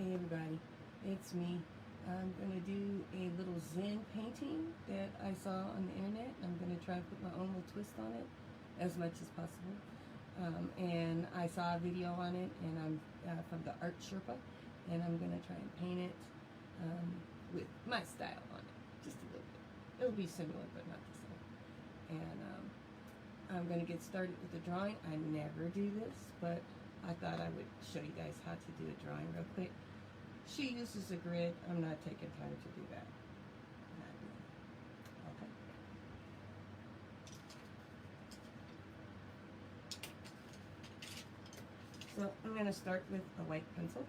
Hey everybody, it's me. I'm going to do a little Zen painting that I saw on the internet. I'm going to try and put my own little twist on it as much as possible. And I saw a video on it, and I'm from the Art Sherpa, and I'm going to try and paint it with my style on it, just a little bit. It'll be similar, but not the same. And I'm going to get started with the drawing. I never do this, but I thought I would show you guys how to do a drawing real quick. She uses a grid. I'm not taking time to do that. Okay. So I'm going to start with a white pencil.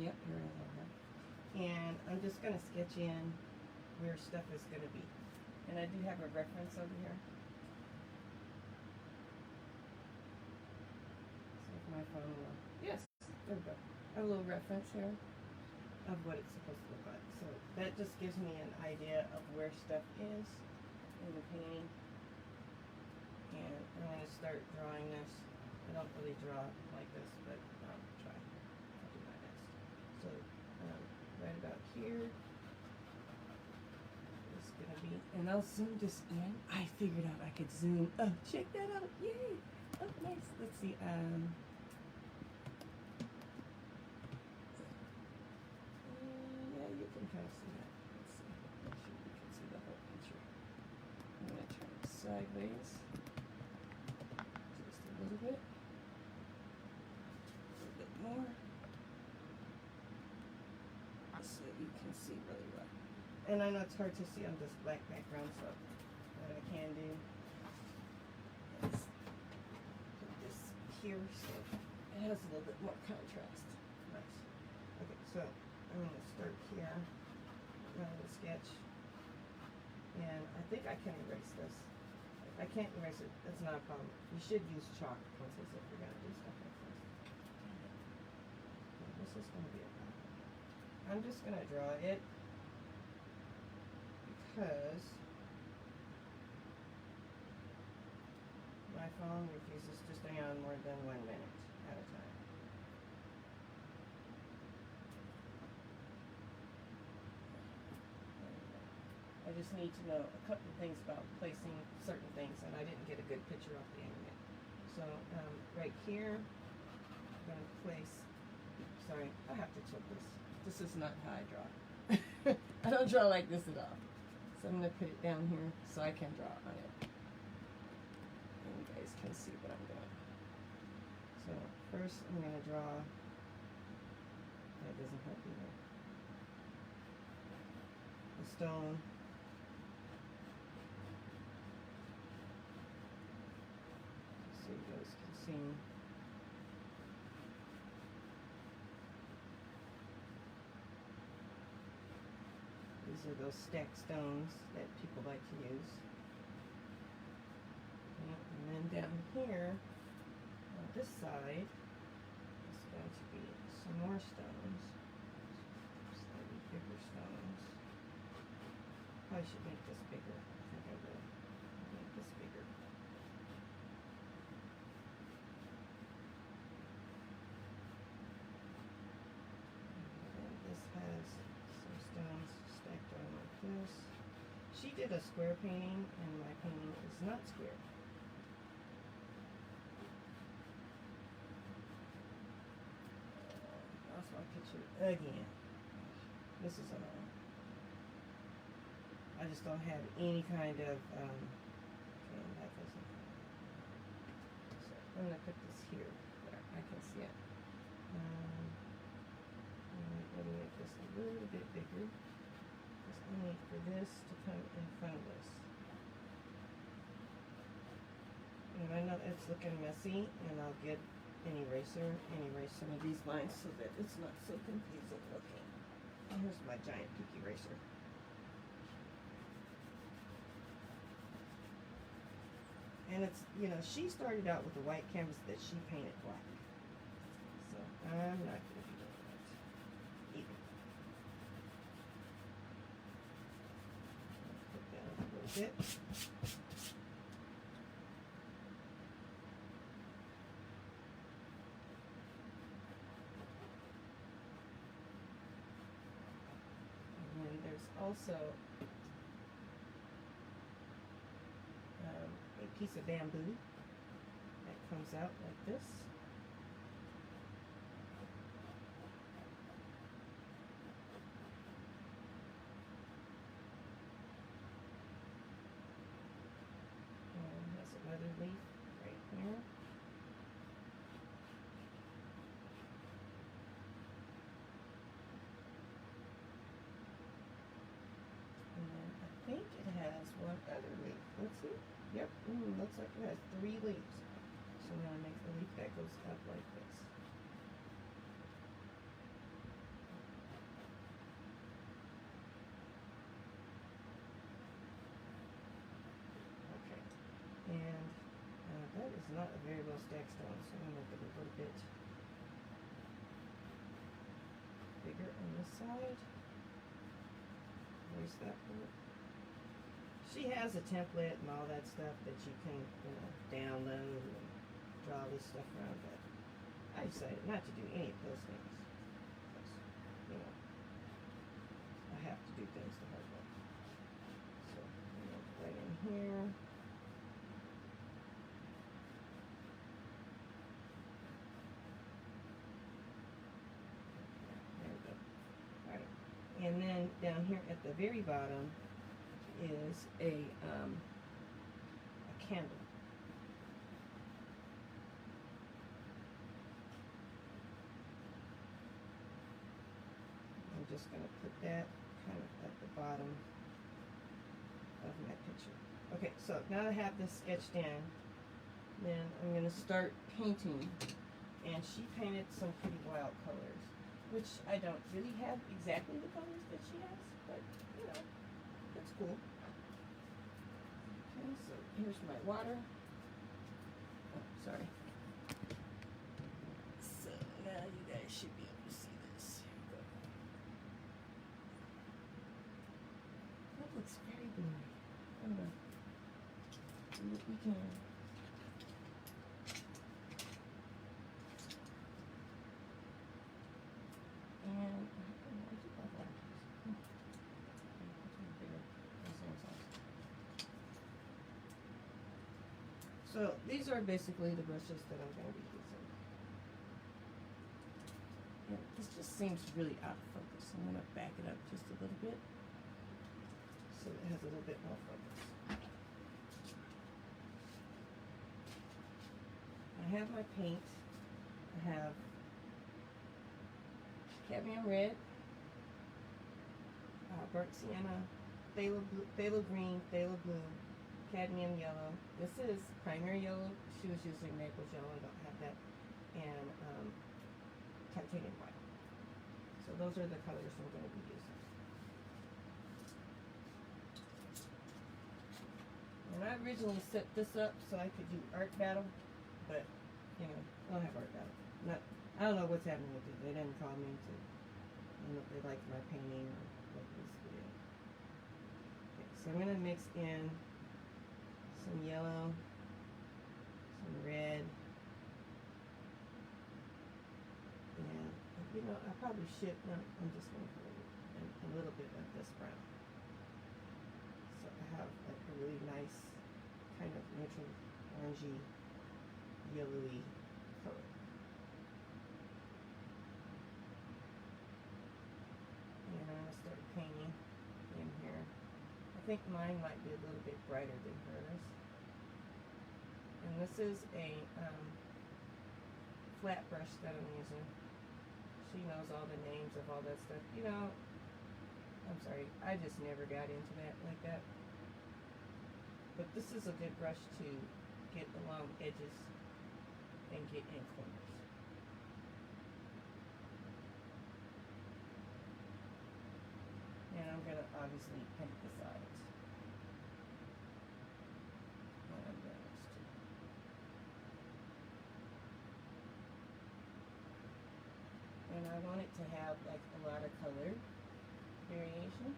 Yep, here it is. And I'm just going to sketch in where stuff is going to be. And I do have a reference over here. My phone will. Yes, there we go. I have a little reference here of what it's supposed to look like. So that just gives me an idea of where stuff is in the painting. And I'm going to start drawing this. I don't really draw like this, but I'll try. I'll do my best. So right about here is going to be, and I'll zoom this in. I figured out I could zoom. Oh, check that out. Yay. Oh, nice. Let's see. You can kind of see that. Let's see. Make sure you can see the whole picture. I'm going to turn it sideways just a little bit more, so you can see really well. And I know it's hard to see on this black background, so what I can do is put this here so it has a little bit more contrast. Nice. Okay, so I'm going to start here. I'm going to sketch. And I think I can erase this. If I can't erase it, that's not a problem. You should use chalk pencils if you're going to do stuff like this. Okay, this is going to be a problem. I'm just going to draw it because my phone refuses to stay on more than 1 minute at a time. I just need to know a couple of things about placing certain things, and I didn't get a good picture off the internet. So right here, I'm going to place, sorry, I have to tilt this. This is not how I draw. I don't draw like this at all. So I'm going to put it down here so I can draw on it. And you guys can see what I'm doing. So first I'm going to draw, that doesn't help either, a stone. So you guys can see. These are those stacked stones that people like to use. And then down here, on this side, is going to be some more stones. Slightly bigger stones. Probably should make this bigger. I think I will make this bigger. This has some stones stacked on like this. She did a square painting, and my painting is not square. Lost my picture again. This is annoying. I just don't have any kind of, okay, that doesn't. So I'm going to put this here where I can see it. I'm going to make this a little bit bigger, because I need for this to come in front of this. And I know it's looking messy, and I'll get an eraser and erase some of these lines so that it's not so confusing looking. And here's my giant peak eraser. And it's, you know, she started out with a white canvas that she painted black. So I'm not going to be doing that either. Put that up a little bit. also a piece of bamboo that comes out like this. And that's another leaf right here. And then I think it has one other leaf. Let's see. Yep, looks like it has 3 leaves. So I'm going to make the leaf that goes up like this. Okay. And that is not a very well stacked stone, so I'm going to make it a little bit bigger on this side. Where's that part? She has a template and all that stuff that you can, download and draw this stuff around, but I decided not to do any of those things. Because, I have to do things the hard way. So, right in here. There we go. Alright. And then down here at the very bottom is a candle. I'm just going to put that kind of at the bottom of my picture. Okay, so now I have this sketched in, then I'm going to start painting. And she painted some pretty wild colors, which I don't really have exactly the colors that she has, but that's cool. Okay, so here's my water. Oh, sorry. So now you guys should be able to see this. Here we go. That looks very blurry. I don't know. Do what we can. And I do love that. So these are basically the brushes that I'm going to be using. And this just seems really out of focus. I'm going to back it up just a little bit so it has a little bit more focus. I have my paint. I have cadmium red, burnt sienna, phthalo green, phthalo blue, cadmium yellow. This is primary yellow. She was using maple yellow. I don't have that. And titanium white. So those are the colors I'm going to be using. And I originally set this up so I could do art battle, but I don't have art battle. I don't know what's happening with it. They didn't call me to, I don't know if they liked my painting or what this video. Okay, so I'm going to mix in some yellow, some red, and I probably should, no, I'm just going to put a little bit of this brown. So I have like a really nice kind of neutral orangey, yellowy color. And I'm going to start painting in here. I think mine might be a little bit brighter than hers. And this is a flat brush that I'm using. She knows all the names of all that stuff. I'm sorry, I just never got into that like that. But this is a good brush to get along edges and get in corners. And I'm going to obviously paint the sides. And I want it to have like a lot of color variation.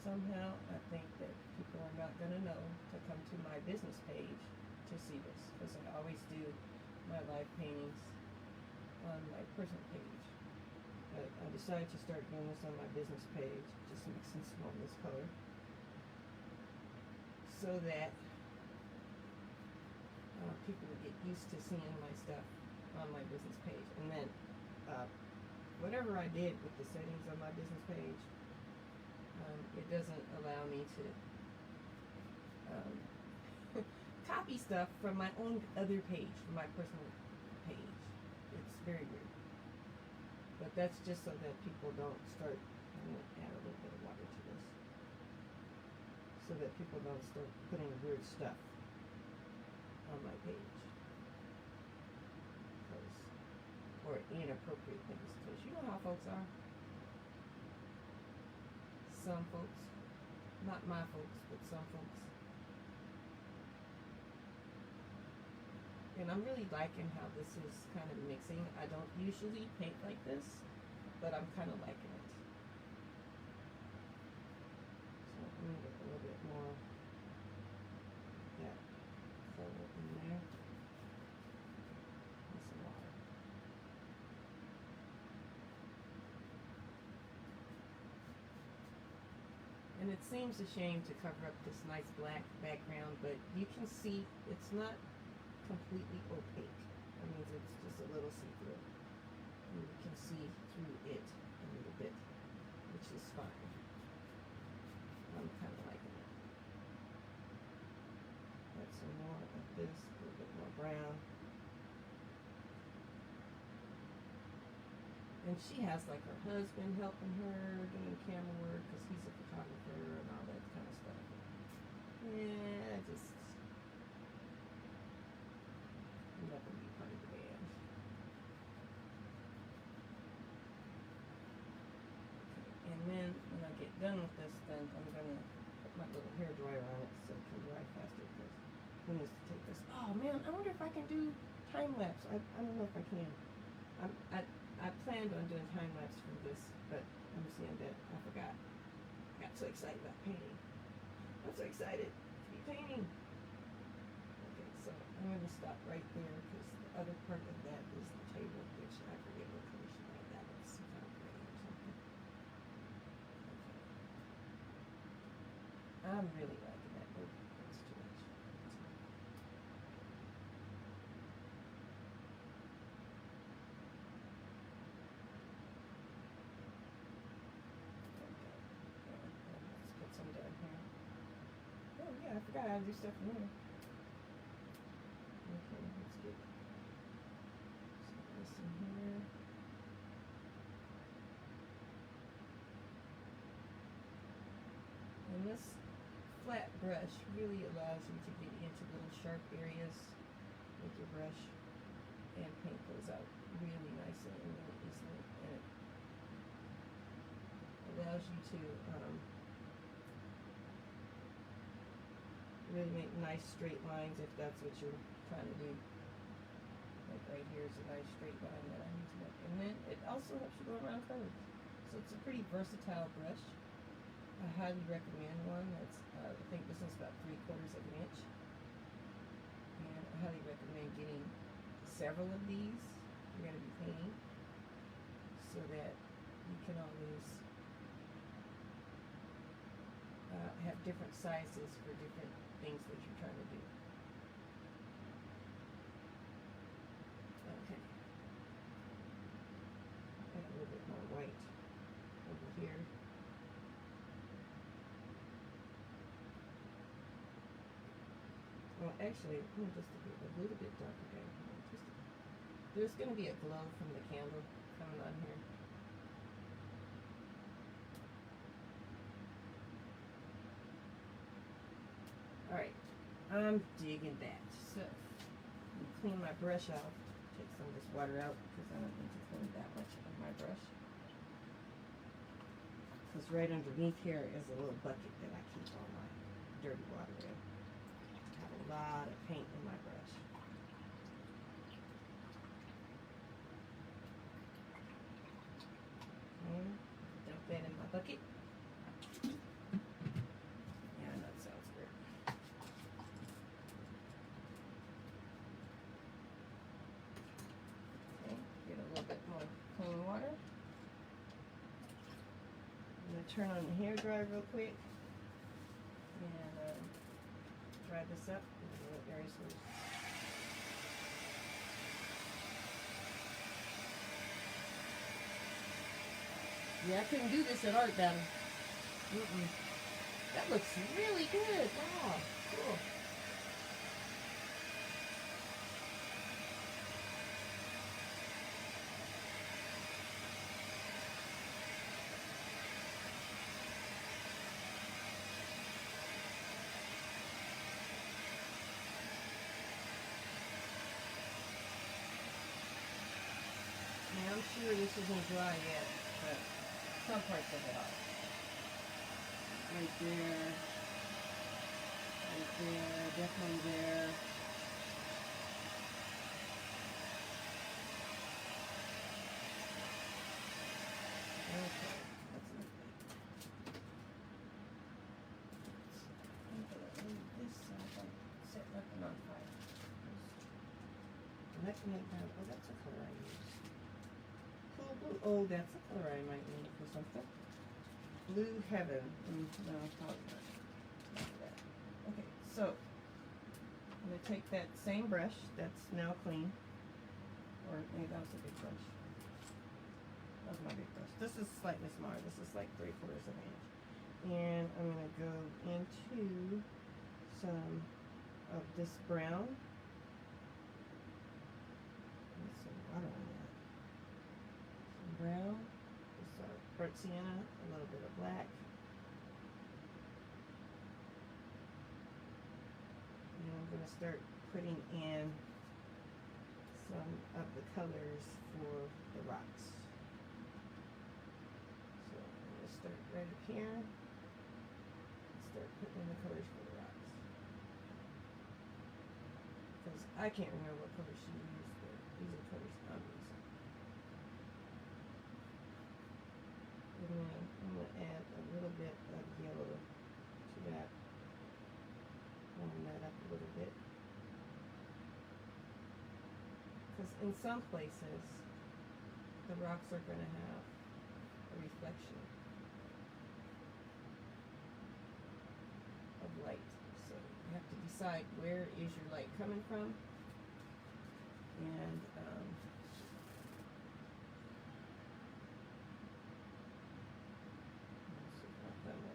somehow I think that people are not going to know to come to my business page to see this, because I always do my live paintings on my personal page. But I decided to start doing this on my business page, just mixing some of this color, so that people would get used to seeing my stuff on my business page. And then whatever I did with the settings on my business page, it doesn't allow me to copy stuff from my own other page, from my personal page. It's very weird. But that's just so that people don't start, I'm going to add a little bit of water to this, so that people don't start putting weird stuff on my page. Or inappropriate things, because you know how folks are. Some folks, not my folks, but some folks. And I'm really liking how this is kind of mixing. I don't usually paint like this, but I'm kind of liking it. So I'm going to get a little bit more of that color in there. And some water. And it seems a shame to cover up this nice black background, but you can see it's not completely opaque. That means it's just a little see-through. And you can see through it a little bit, which is fine. I'm kind of liking it. Add some more of this, a little bit more brown. And she has like her husband helping her doing camera work because he's a photographer and all that kind of stuff. Yeah, just I'm not gonna be part of the band. Okay. And then when I get done with this, then I'm gonna put my little hair dryer on it so it can dry faster. Because who needs to take this? Oh man, I wonder if I can do time lapse. I don't know if I can. I planned on doing time lapse for this, but I'm seeing that I forgot. I got so excited about painting. I'm so excited to be painting. Okay, so I'm going to stop right there because the other part of that is the table, which I forget what color she made that was. Some kind of gray or something. Okay. I'm really liking that. Oh, that's too much. Some down here. Oh yeah, I forgot how to do stuff in here. Okay, let's get this in here. And this flat brush really allows you to get into little sharp areas with your brush and paint those out really nicely and really easily. And it allows you to really make nice straight lines if that's what you're trying to do. Like right here is a nice straight line that I need to make. And then it also helps you go around curves. So it's a pretty versatile brush. I highly recommend one. That's I think this one's about 3/4 of an inch. And I highly recommend getting several of these if you're going to be painting, so that you can always have different sizes for different things that you're trying to do. Okay. Add a little bit more white over here. Well, actually, I'm just a little bit darker down here. There's going to be a glow from the candle coming on here. Alright, I'm digging that. So, I'm going to clean my brush off. Take some of this water out because I don't need to clean that much of my brush. Because right underneath here is a little bucket that I keep all my dirty water in. I have a lot of paint in my brush. Okay, dump that in my bucket. turn on the hair dryer real quick and dry this up. Very smooth. Yeah, I couldn't do this at art battle. That looks really good. Wow, cool. Now I'm sure this isn't dry yet, but some parts of it are. Right there. Right there. Definitely there. Okay. That's lovely. I'm going to leave this side. Set nothing on fire. Nothing like that. Oh, that's a color I use. Cool blue. Oh, that's a color I might need for something. Blue Heaven. No, probably not that. Okay, so I'm going to take that same brush that's now clean. Or maybe that was a big brush. That was my big brush. This is slightly smaller. This is like 3/4 of an inch. And I'm going to go into some of this brown. Let's some water on that. Some brown. This burnt sienna. A little bit of black. And I'm going to start putting in some of the colors for the rocks. So I'm going to start right up here and start putting in the colors for the rocks. Because I can't remember what colors she used, but these are colors I'm using. And then I'm going to add a little bit of yellow to that. Warm that up a little bit. Because in some places, the rocks are going to have a reflection of light. So you have to decide where is your light coming from. And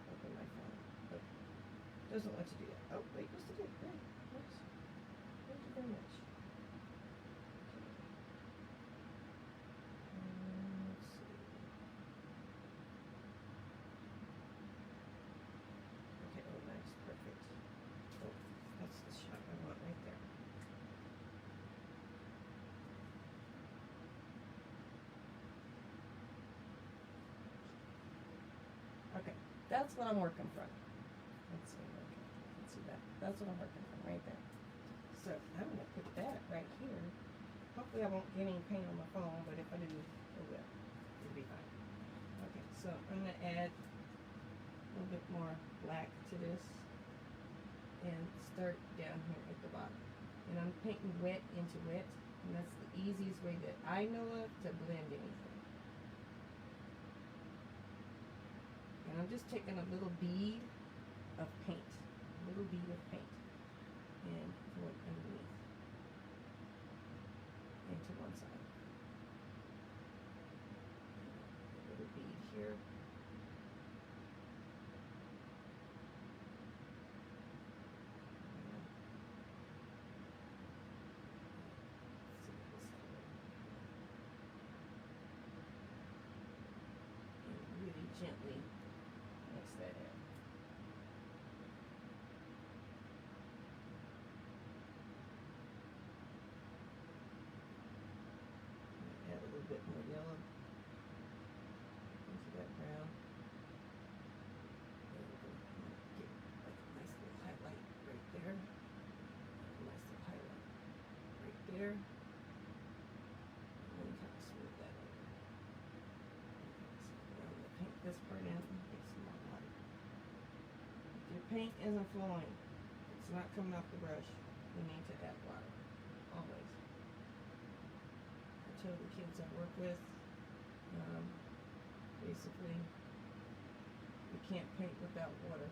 open my phone, but it doesn't want to do that. Oh, wait, what's the date? Great. Oops. Thank you very much. Let's see. Okay, oh, nice, perfect. Oh, that's the shot I want right there. Okay, that's what I'm working from. Let's see, okay, let's see that. That's what I'm working from right there. So I'm going to put that right here. Hopefully I won't get any paint on my phone, but if I do, it will. It'll be fine. Okay, so I'm going to add a little bit more black to this and start down here at the bottom. And I'm painting wet into wet, and that's the easiest way that I know of to blend anything. And I'm just taking a little bead of paint, and pour it underneath into one side. A little bead here. And really gently mix that in. Add a little bit more yellow into that brown. And we're going to get like a nice little highlight right there. A nice little highlight right there. And then kind of smooth that over. Okay, so now I'm going to paint this part in and get some more water. If your paint isn't flowing, it's not coming off the brush, you need to add water. Always. I tell the kids I work with, basically, can't paint without water.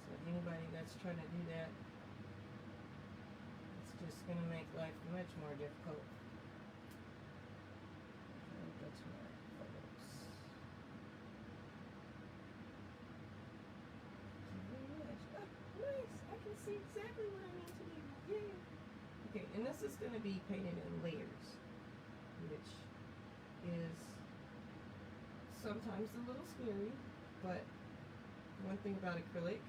So anybody that's trying to do that, it's just going to make life much more difficult. And go to my photos. Oh, nice! I can see exactly what I need to do. Yay! Okay, and this is going to be painted in layers, which is sometimes a little scary, but one thing about acrylic,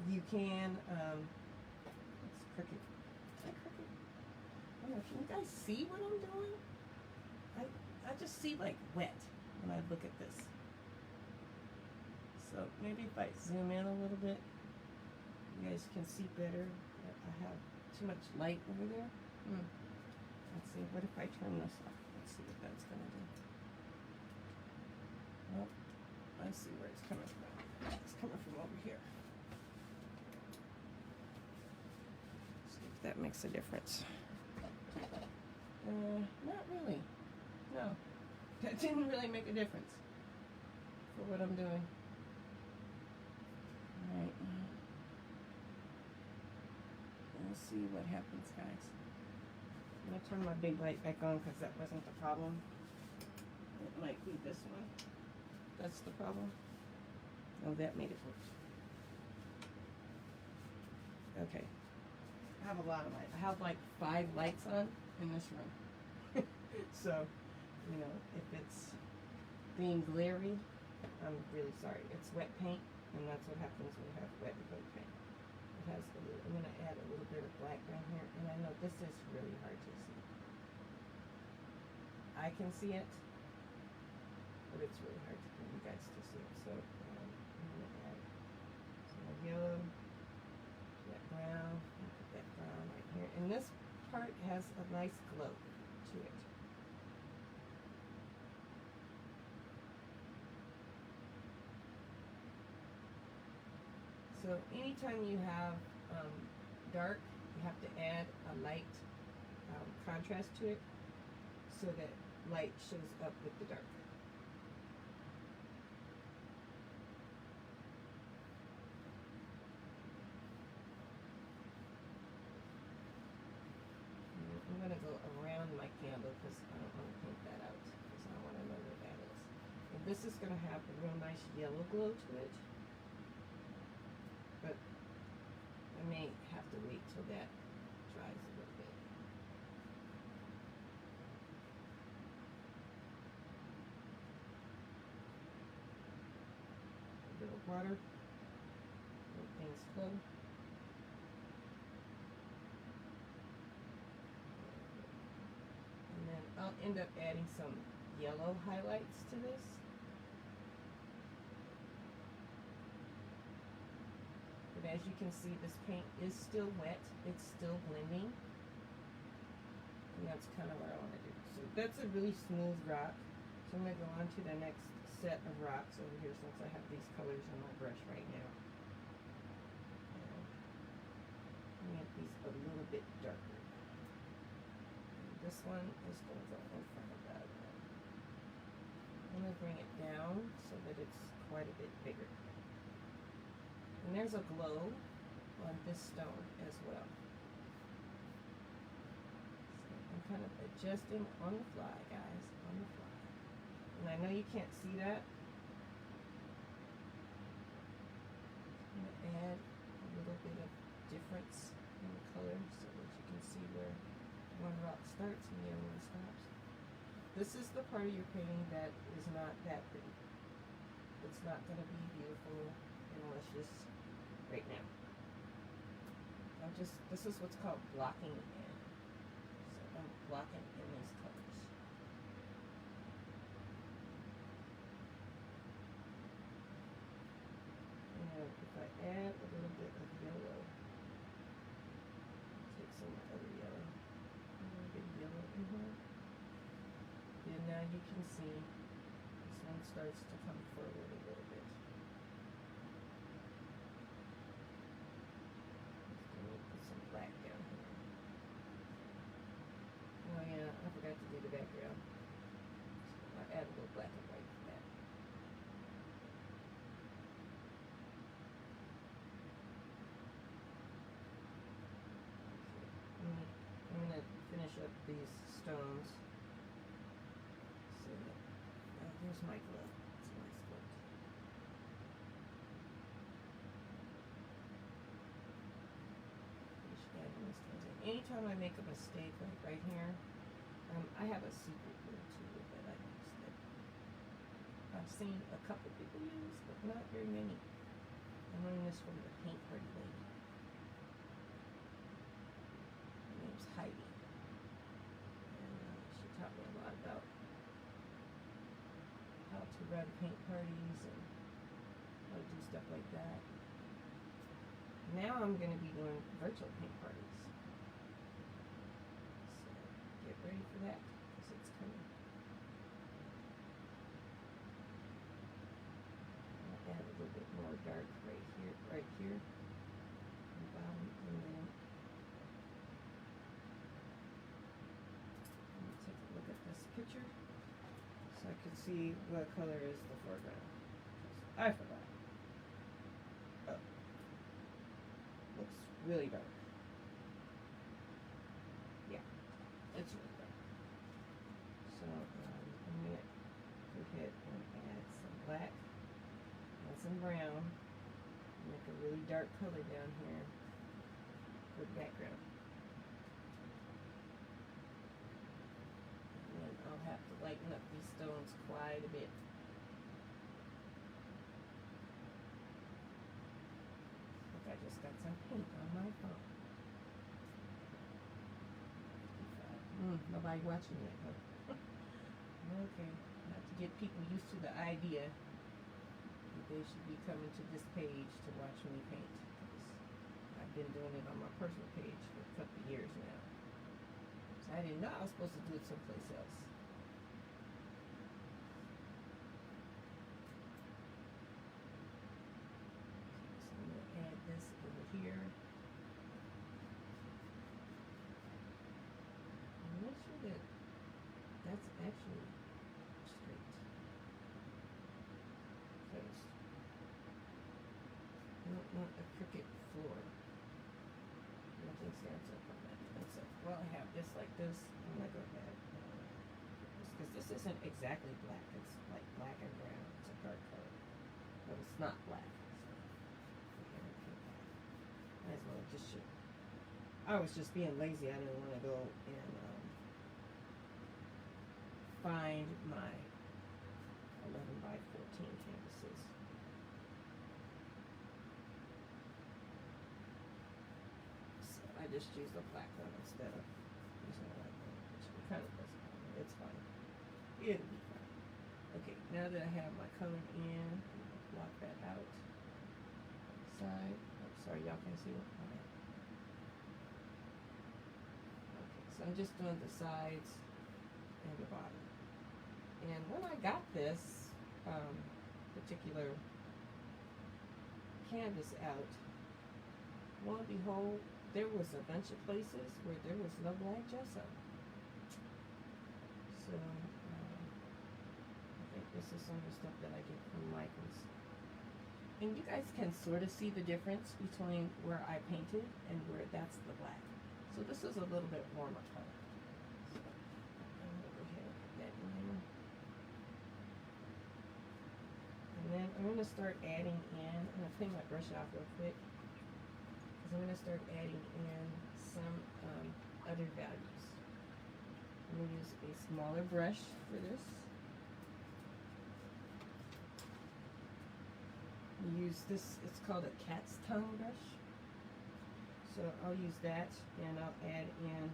you can, it's crooked. Is that crooked? I don't know, can you guys see what I'm doing? I just see like wet when I look at this. So maybe if I zoom in a little bit, you guys can see better. I have too much light over there. Let's see, what if I turn this off? Let's see what that's going to do. Oh, I see where it's coming from. It's coming from over here. See if that makes a difference. Not really. No, that didn't really make a difference for what I'm doing. All right. We'll see what happens, guys. I'm going to turn my big light back on because that wasn't the problem. It might be this one. That's the problem. Oh, that made it work. Okay. I have a lot of light. I have like 5 lights on in this room. So, you know, if it's being glary, I'm really sorry. It's wet paint, and that's what happens when you have wet acrylic paint. It has a little, I'm going to add a little bit of black down here, and I know this is really hard to see. I can see it, but it's really hard for you guys to see it. So I'm going to add some yellow, that brown, and put that brown right here. And this part has a nice glow to it. So anytime you have dark, you have to add a light contrast to it so that light shows up with the dark. I'm going to go around my candle because I don't want to paint that out because I want to know where that is. And this is going to have a real nice yellow glow to it. But I may have to wait till that dries a little bit. A little water, let things flow. And then I'll end up adding some yellow highlights to this. But as you can see, this paint is still wet. It's still blending. And that's kind of what I want to do. So that's a really smooth rock. So I'm going to go on to the next set of rocks over here since I have these colors on my brush right now. And make these a little bit darker. And this one is going to go in front of that one. I'm going to bring it down so that it's quite a bit bigger. And there's a glow on this stone as well. So I'm kind of adjusting on the fly, guys, on the fly. And I know you can't see that. I'm going to add a little bit of difference in the color so that you can see where one rock starts and the other one stops. This is the part of your painting that is not that pretty. It's not going to be beautiful and luscious right now. This is what's called blocking in. So I'm blocking in these colors. And if I add a little bit of yellow, take some other yellow, a little bit of yellow in here. And now you can see this one starts to come forward a little bit. Black down here. Oh yeah, I forgot to do the background. So I'll add a little black and white. Where's my glove? It's my glove. Anytime I make a mistake, like right here, I have a secret glue too that I use that I've seen a couple people use, but not very many. I'm learning this from the paint party lady. Her name's Heidi. And she taught me a lot about how to run paint parties and how to do stuff like that. Now I'm going to be doing virtual paint parties. So get ready for that because it's coming. I'll add a little bit more dark right here, on the bottom, and then let me take a look at this picture so I can see what color is the foreground. I forgot. Oh, looks really dark. Yeah, it's really dark. So I'm gonna go ahead and add some black and some brown. Make a really dark color down here for the background. And then I'll have to lighten up these stones quite a bit. Look, I just got some paint on my phone. Nobody watching yet, huh? Okay, I have to get people used to the idea that they should be coming to this page to watch me paint. I've been doing it on my personal page for a couple of years now. So I didn't know I was supposed to do it someplace else. So I'm going to add this over here. And make sure that that's actually straight. Because I don't want a crooked floor. Nothing stands up on that. And so, well, I have this like this. I'm going to go ahead because this isn't exactly black. It's like black and brown. It's a dark color. But it's not black. So, might as well just shoot. I was just being lazy. I didn't want to go and find my 11 by 14 canvases. So I just used a black one instead of using a white one, which kind of doesn't matter. It's fine. It'll be fine. Okay, now that I have my color in, block that out. Side. Oh, sorry, y'all can't see it. Okay. Okay, so I'm just doing the sides and the bottom. And when I got this particular canvas out, lo and behold, there was a bunch of places where there was no black gesso. So I think this is some of the stuff that I get from Michael's. And you guys can sort of see the difference between where I painted and where that's the black. So this is a little bit warmer color. So I'm going to go ahead and put that in there. And then I'm going to start adding in, I'm going to clean my brush off real quick, because I'm going to start adding in some other values. I'm going to use a smaller brush for this. Use this, it's called a cat's tongue brush. So I'll use that, and I'll add in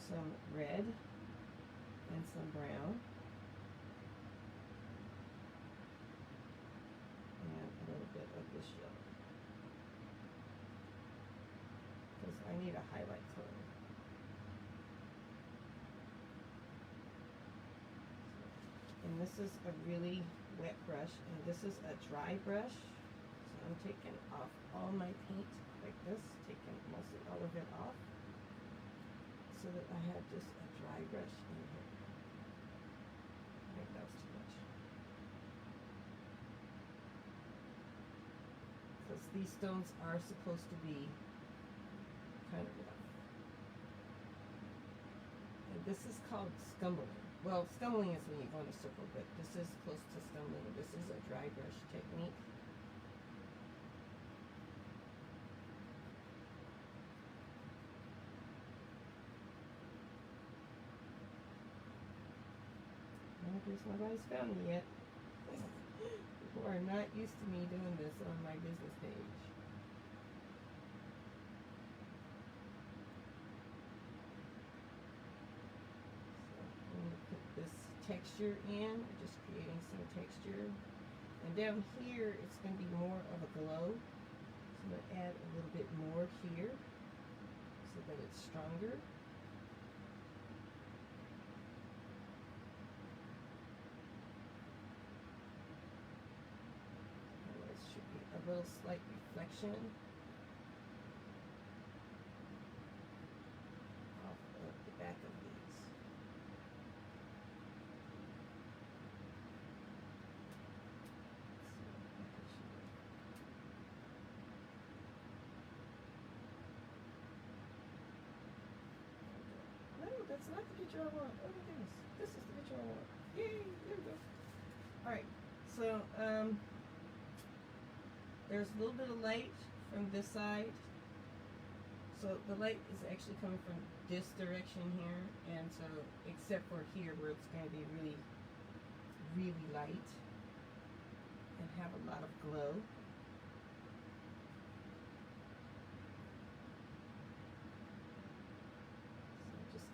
some red and some brown. And a little bit of this yellow. Because I need a highlight color. And this is a really wet brush, and this is a dry brush. So I'm taking off all my paint like this, taking mostly all of it off, so that I have just a dry brush in here. I think that was too much. Because these stones are supposed to be kind of rough. And this is called scumbling. well, stumbling is when you go in a circle, but this is close to stumbling. This is a dry brush technique. I guess nobody's found me yet. People are not used to me doing this on my business page. This texture in, we're just creating some texture. And down here, it's going to be more of a glow. So I'm going to add a little bit more here so that it's stronger. And this should be a little slight reflection off of the back of these. That's not the picture I want. Oh my goodness. This is the picture I want. Yay, there we go. Alright, so there's a little bit of light from this side. So the light is actually coming from this direction here, and so except for here where it's going to be really, really light and have a lot of glow.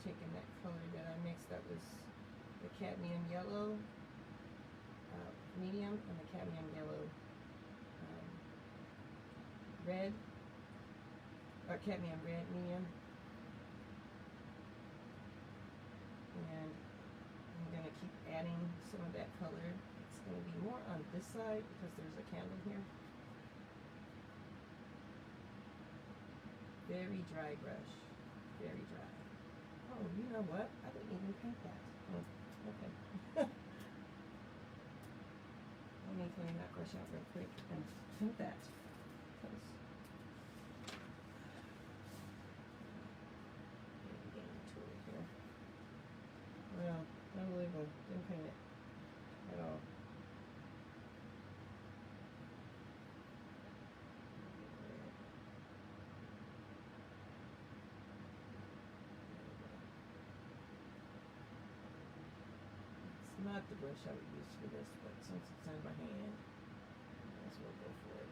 Taking that color that I mixed up was the cadmium yellow medium and the cadmium yellow red, or cadmium red medium, and I'm going to keep adding some of that color. It's going to be more on this side because there's a candle here. Very dry brush, very dry. Oh, you know what? I didn't even paint that. Oh, okay. Let me clean that brush out real quick and paint that. Well, unbelievable. Didn't paint it at all. Not the brush I would use for this, but since it's in my hand, I might as well go for it.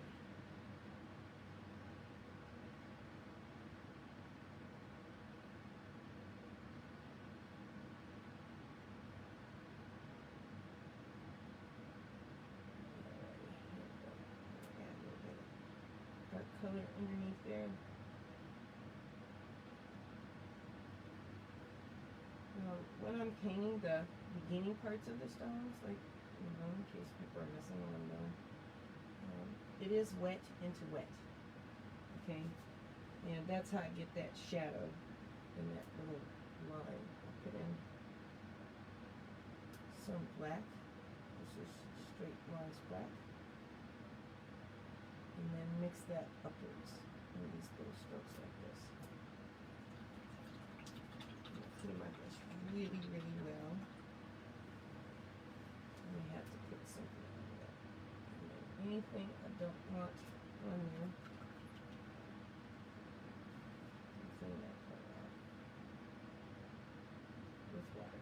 Add a little bit of dark color underneath there. When I'm painting the beginning parts of the stones, like, you know, in case people are messing when I'm done, it is wet into wet, okay? And that's how I get that shadow in that little line. I'll put in some black. This is straight lines black. And then mix that upwards in these little strokes like this. Clean my brush really, really well. And we have to put something on that. Anything I don't want on there, clean that part out with water.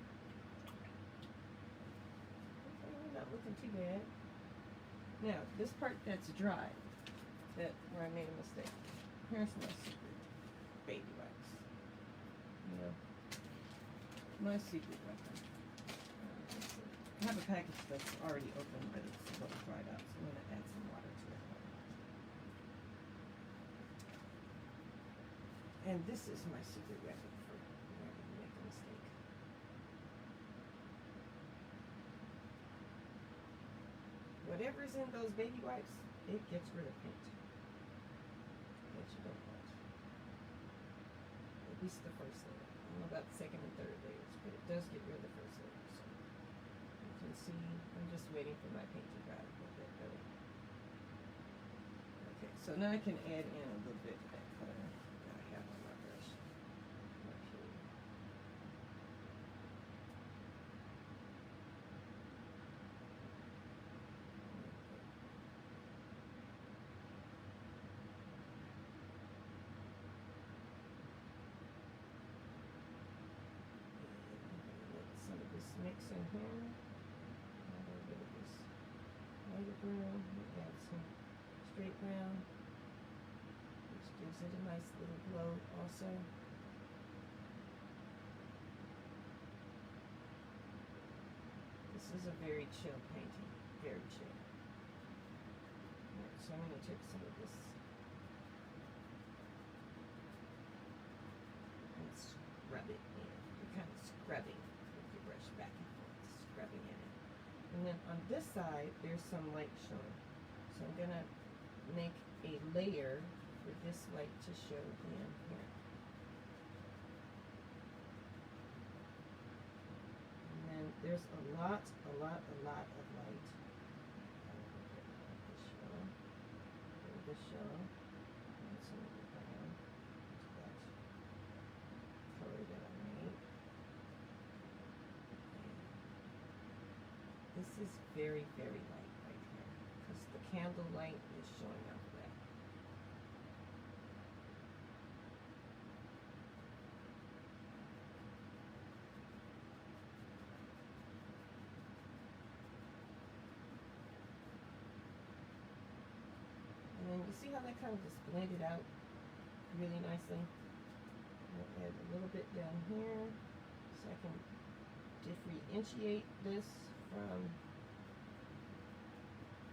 Okay, not looking too bad. Now, this part that's dry, where I made a mistake. Here's my secret baby wipes. You know, my secret weapon. I have a package that's already open, but it's a little dried out, so I'm going to add some water to it. And this is my secret weapon for whenever you make a mistake. Whatever's in those baby wipes, it gets rid of paint that you don't want. At least the first layer. I don't know about the second and third layers, but it does get rid of the first layer. So you can see, I'm just waiting for my paint to dry a little bit better. Okay, so now I can add in a little bit of that color that I have on my brush. Okay. brown. We add some straight brown, which gives it a nice little glow also. This is a very chill painting, very chill. Right, so I'm going to take some of this and scrub it in. You're kind of scrubbing with your brush back and forth, scrubbing in it. And then on this side, there's some light showing. So I'm going to make a layer for this light to show in here. And then there's a lot of light. This show. And some of the brown to that color that I made. This is very, very light right here because the candle light is showing up there. And then you see how that kind of just blended out really nicely? I'll add a little bit down here so I can differentiate this from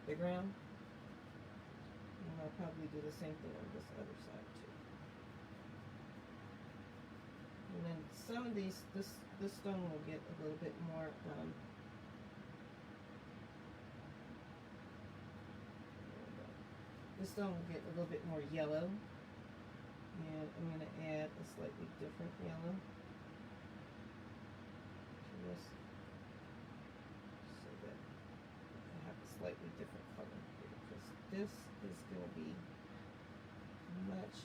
the ground. And I'll probably do the same thing on this other side too. And then some of these, this stone will get a little bit more this stone will get a little bit more yellow, and I'm going to add a slightly different yellow to this so that I have a slightly different color here, because this is going to be much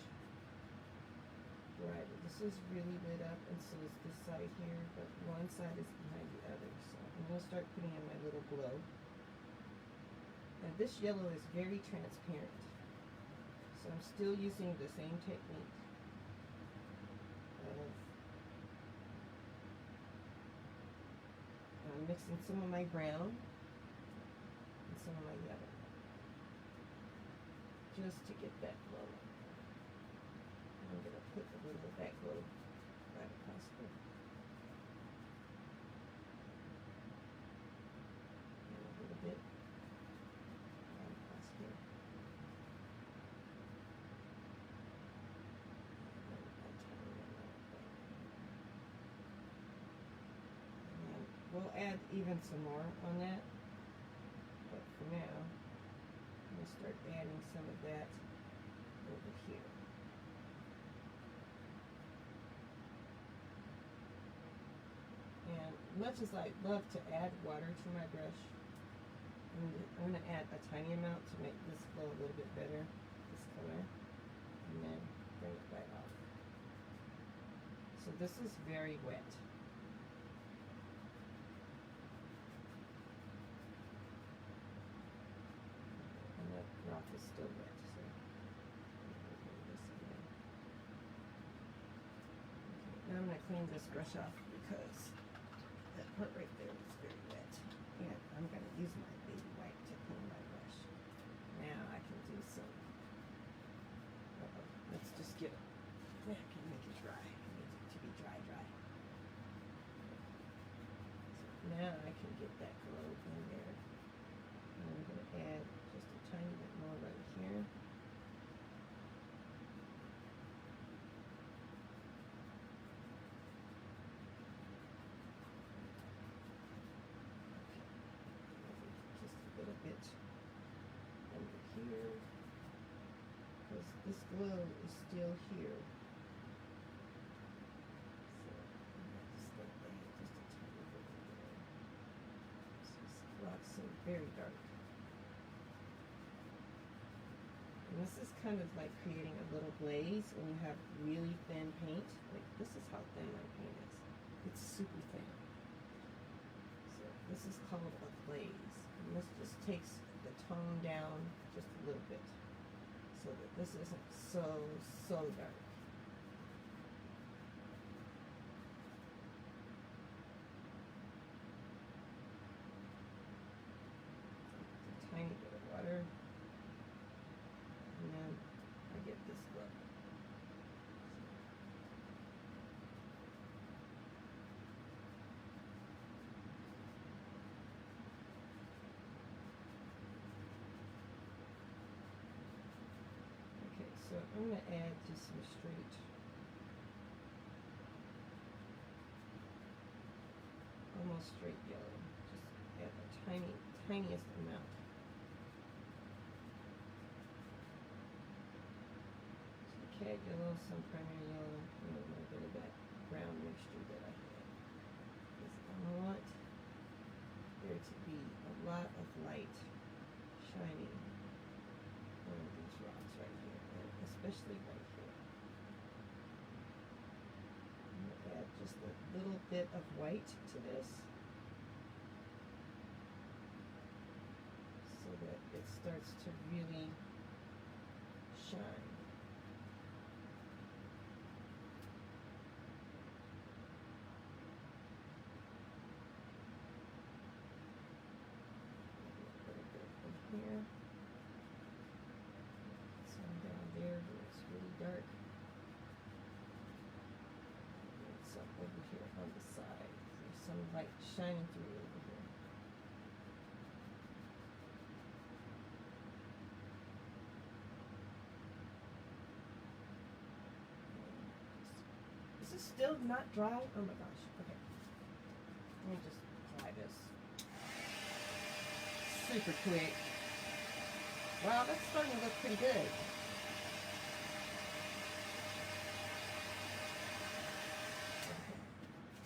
brighter. This is really lit up, and so is this side here, but one side is behind the other. So I'm going to start putting in my little glow. And this yellow is very transparent, so I'm still using the same technique of mixing some of my brown and some of my yellow, just to get that glow. And I'm going to put a little of that glow right across here. And a little bit. We'll add even some more on that, but for now, I'm going to start adding some of that over here. And much as I love to add water to my brush, I'm going to add a tiny amount to make this flow a little bit better, this color, and then bring it right off. So this is very wet. Rock is still wet, so this again. Okay, now I'm going to clean this brush off because that part right there is very wet. And I'm going to use my baby wipe to clean my brush. Now I can do some. Let's just get it back and make it dry. I need it to be dry. So now I can get that glow in there. And I'm going to add just a tiny bit more right here. Okay. Just a little bit under here, because this glow is still here. So I'm going to just add just a tiny bit in there. This rock seems very dark. And this is kind of like creating a little glaze when you have really thin paint. Like, this is how thin my paint is. It's super thin. So this is called a glaze. And this just takes the tone down just a little bit so that this isn't so dark. A tiny bit of I'm going to add just some straight, almost straight yellow. Just add the tiniest amount. Some cat yellow, some primary yellow, and a little bit of that brown mixture that I had. Because I want there to be a lot of light shining on these rocks right here, and especially right here. I'm going to add just a little bit of white to this so that it starts to really shine. Here, some down there where it's really dark, and some over here on the side. There's some light shining through over here. Is this still not dry? Oh my gosh. Okay. Let me just try this. Super quick. Wow, that's starting to look pretty good.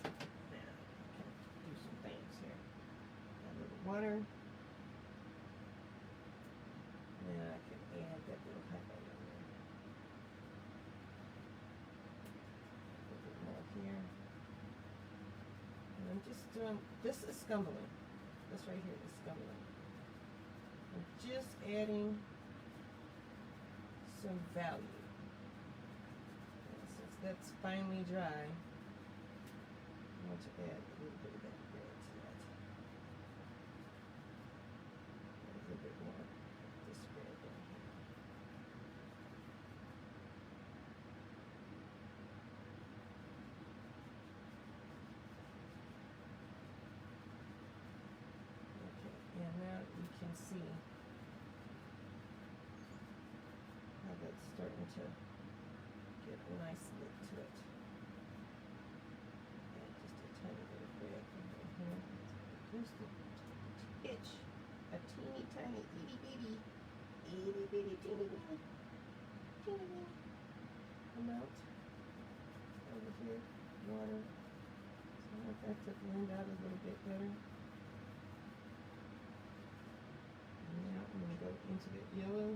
Now, I can do some things here. Add a little water. And I can add that little highlight on there. A little bit more here. And I'm just doing, this is scumbling. This right here is scumbling. I'm just adding some value. And since that's finally dry, I want to add a little bit of that red to that. A little bit more of this red down here. Okay, and now you can see how that's starting to get a nice look to it. Add just a tiny bit of red in here. Just a itch. A teeny tiny itty bitty teeny bitty amount over here. Water. So I want that to blend out a little bit better. And now I'm going to go into the yellow.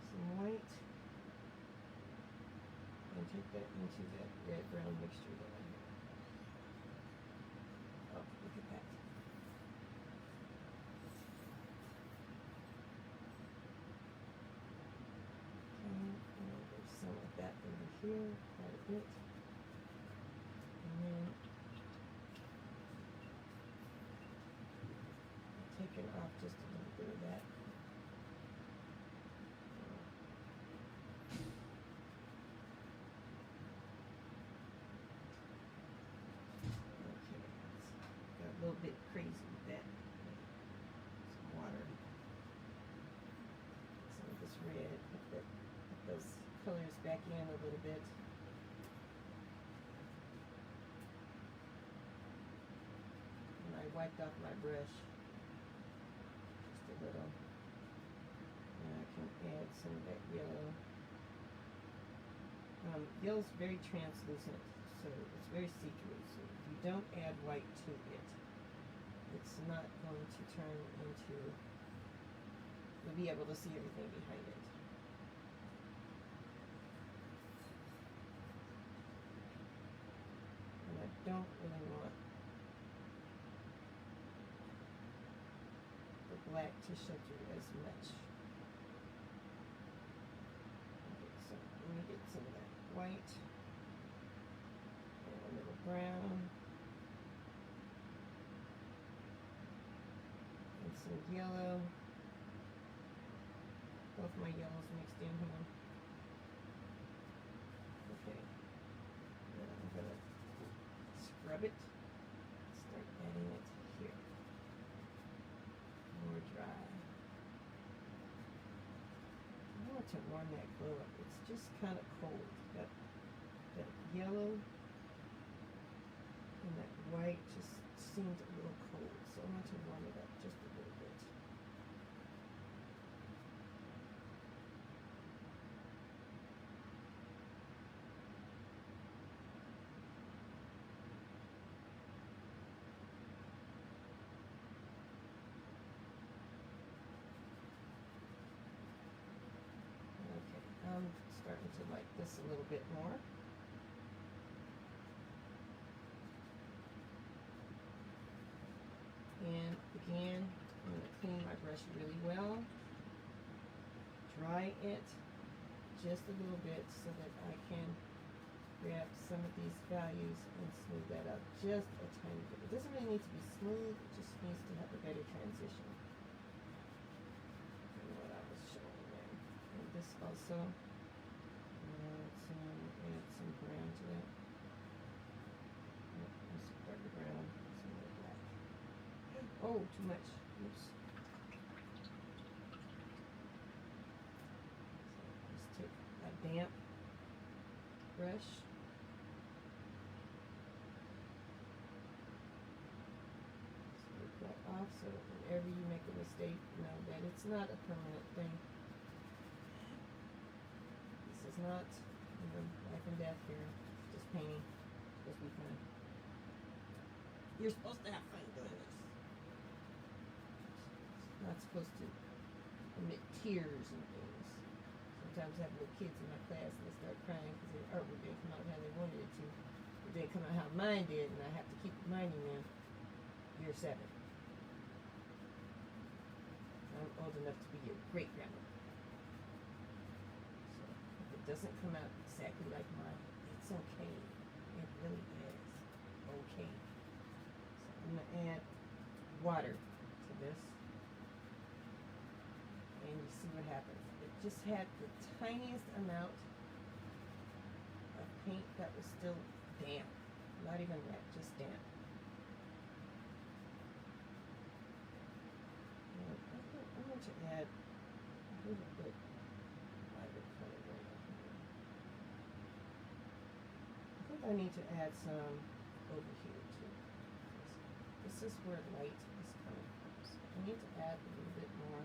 Some white, and take that into that red brown mixture that I have. Oh, look at that. Okay, and there's some of that over here, quite a bit. And then taking off just a little bit of that. A little bit crazy with that. Some water. Some of this red. Put those colors back in a little bit. And I wiped off my brush. Just a little. And I can add some of that yellow. Yellow's very translucent, so it's very see-through. So if you don't add white to it, it's not going to turn into, you'll be able to see everything behind it. And I don't really want the black to show through as much. Okay, so let me get some of that white and a little brown. Some yellow. Both my yellows mixed in here. Okay. Then I'm going to scrub it. Start adding it here. More dry. I want to warm that glow up. It's just kind of cold. That yellow and that white just seemed a little cold, so I want to warm it up just a little bit. Okay, I'm starting to like this a little bit more. And again, I'm going to clean my brush really well, dry it just a little bit so that I can grab some of these values and smooth that up just a tiny bit. It doesn't really need to be smooth, it just needs to have a better transition than what I was showing there. And this also, add some brown to that. Some darker brown, some more black. Oh, too much. Oops. So let's take a damp brush. Scrape that off so that whenever you make a mistake, you know that it's not a permanent thing. This is not, you know, life and death here. It's just painting. It's supposed to be fun. You're supposed to have fun doing this. Not supposed to emit tears and things. Sometimes I have little kids in my class and they start crying because their artwork didn't come out how they wanted it to. It didn't come out how mine did, and I have to keep reminding them, you're 7. I'm old enough to be your great grandmother. So if it doesn't come out exactly like mine, it's okay. It really is okay. So I'm gonna add water to this. And you see what happens. It just had the tiniest amount of paint that was still damp. Not even wet, just damp. And I'm going to add a little bit lighter color right up here. I think I need to add some over here too. This is where light is coming from. So I need to add a little bit more.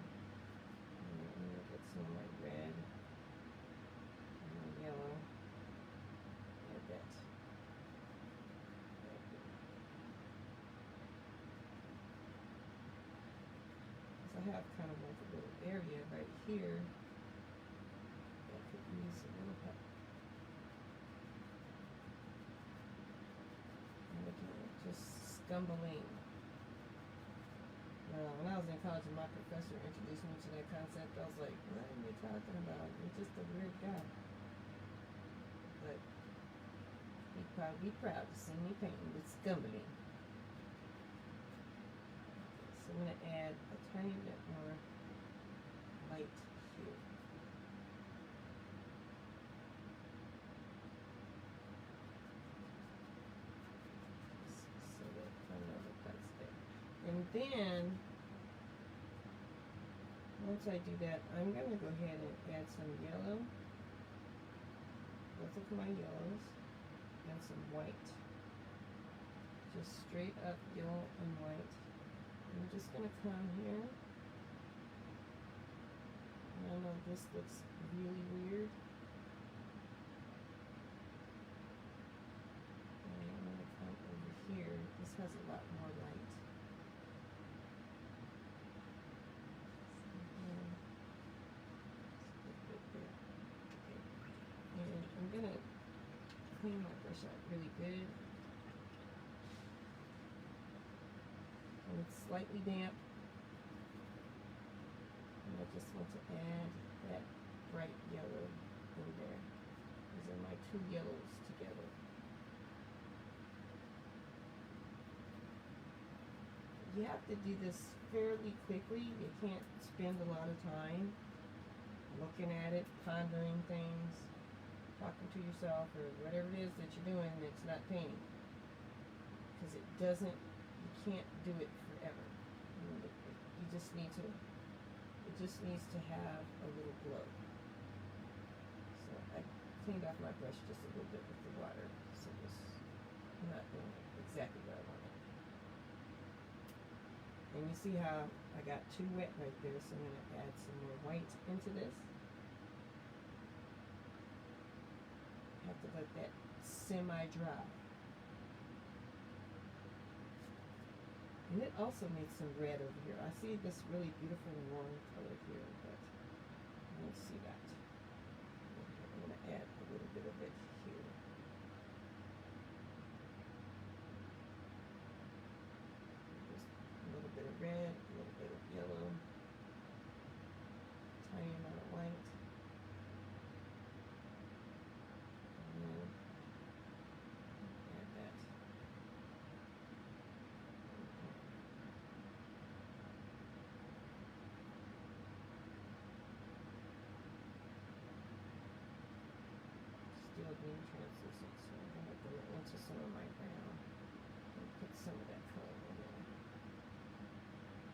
I'm going to get some of my red and my yellow. Add that. Right here. So I have kind of like a little area right here that could use a little help. And again, just scumbling. When I was in college and my professor introduced me to that concept, I was like, what are you talking about? You're just a weird guy. But he'd probably be proud to see me painting with scumbling. So I'm going to add a tiny bit more light here. So that kind of that's there. And then, once I do that, I'm going to go ahead and add some yellow, both of my yellows, and some white. Just straight up yellow and white. I'm just going to come here. And I know this looks really weird. And I'm going to come over here. This has a lot more light. I'm going to clean my brush out really good. And it's slightly damp. And I just want to add that bright yellow in there. These are my 2 yellows together. You have to do this fairly quickly. You can't spend a lot of time looking at it, pondering things, talking to yourself, or whatever it is that you're doing that's not painting. Because it doesn't, you can't do it forever. You just need to, it just needs to have a little glow. cleaned off my brush just a little bit with the water, so it's not doing exactly what I wanted. And you see how I got too wet right there, so I'm going to add some more white into this. Have to let that semi-dry. And it also needs some red over here. I see this really beautiful warm color here, but I don't see that. I'm going to add a little bit of it here. Just a little bit of red, a little bit of yellow, tiny amount of white. And then add that. Still being translucent, so I'm going to go into some of my brown and put some of that color in there.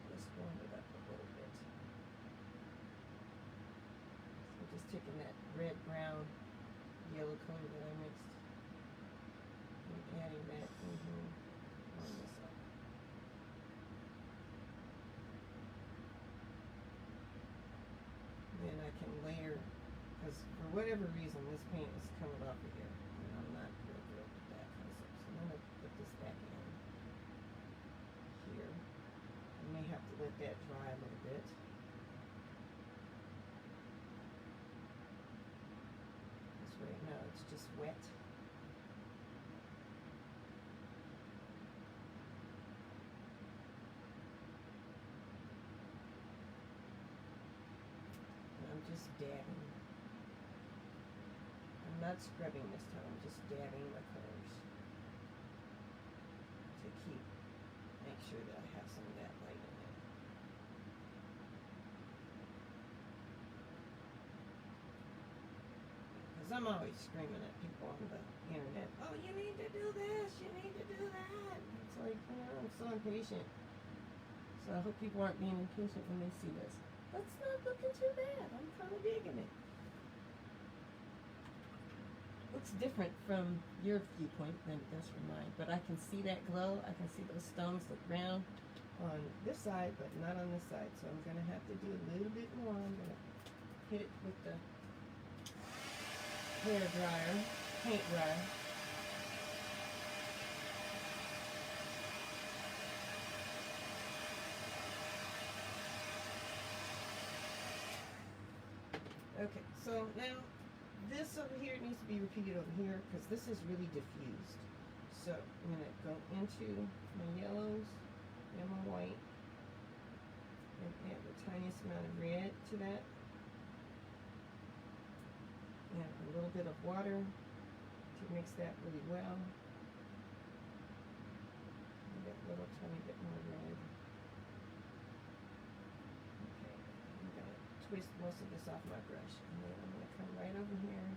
Just warm it up a little bit. So just taking that red, brown, yellow color that I mixed and adding that in here on this up. Then I can layer, because for whatever reason this paint is coming off of here, and I'm not real good with that concept. So I'm going to put this back in here. I may have to let that dry a little bit. Because right now it's just wet. I'm just dabbing. I'm not scrubbing this time, I'm just dabbing my colors to make sure that I have some of that light in there. Because I'm always screaming at people on the internet, oh, you need to do this, you need to do that. It's like, I'm so impatient. So I hope people aren't being impatient when they see this. That's not looking too bad. I'm kind of digging it. Looks different from your viewpoint than it does from mine, but I can see that glow. I can see those stones look brown on this side, but not on this side. So I'm going to have to do a little bit more. I'm going to hit it with the hair dryer, paint dryer. Okay, so now this over here needs to be repeated over here because this is really diffused. So I'm going to go into my yellows and my white and add the tiniest amount of red to that. And a little bit of water to mix that really well. And that little tiny bit more red. Twist most of this off my brush, and then I'm going to come right over here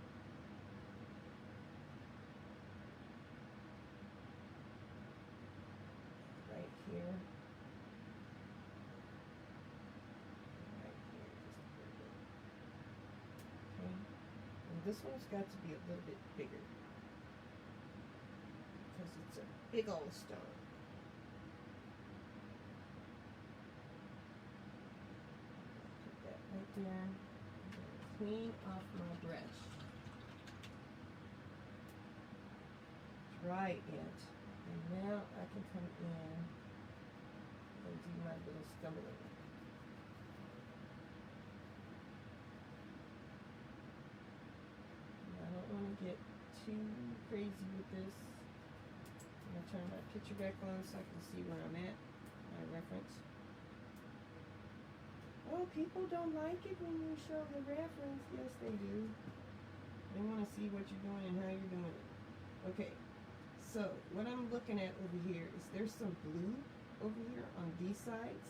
right here just a little bit. Okay, and this one's got to be a little bit bigger because it's a big old stone. Right there, clean off my brush, dry it, and now I can come in and do my little scumbling. I don't want to get too crazy with this. I'm going to turn my picture back on so I can see where I'm at, my reference. Oh, people don't like it when you show the reference. Yes, they do. They want to see what you're doing and how you're doing it. Okay, so what I'm looking at over here is there's some blue over here on these sides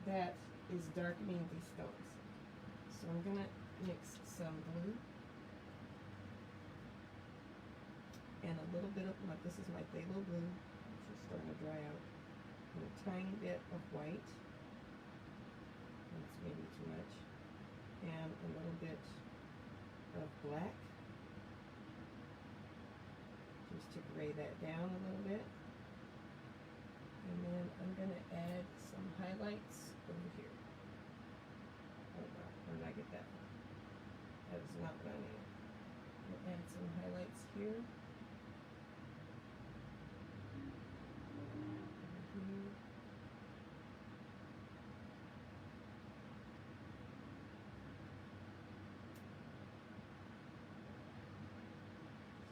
that is darkening these stones. So I'm going to mix some blue and a little bit of, this is my phthalo blue, which is starting to dry out, and a tiny bit of white. That's maybe too much. And a little bit of black. gray that down a little bit. And then I'm going to add some highlights over here. Oh, wow. Where did I get that from? That is not what I need. I'm going to add some highlights here. Over here.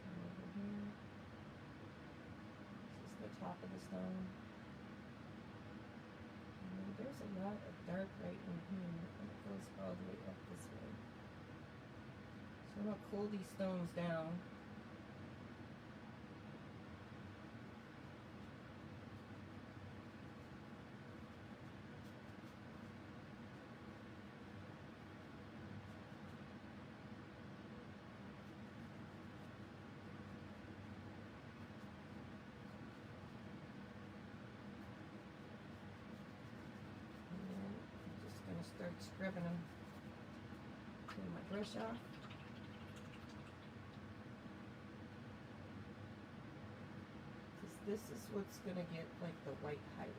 Some over here. This is the top of the stone. There's a lot of dark right in here, and it goes all the way up this way. So I'm going to cool these stones down. Start scrubbing them. Clean my brush off. This is what's going to get like the white highlight.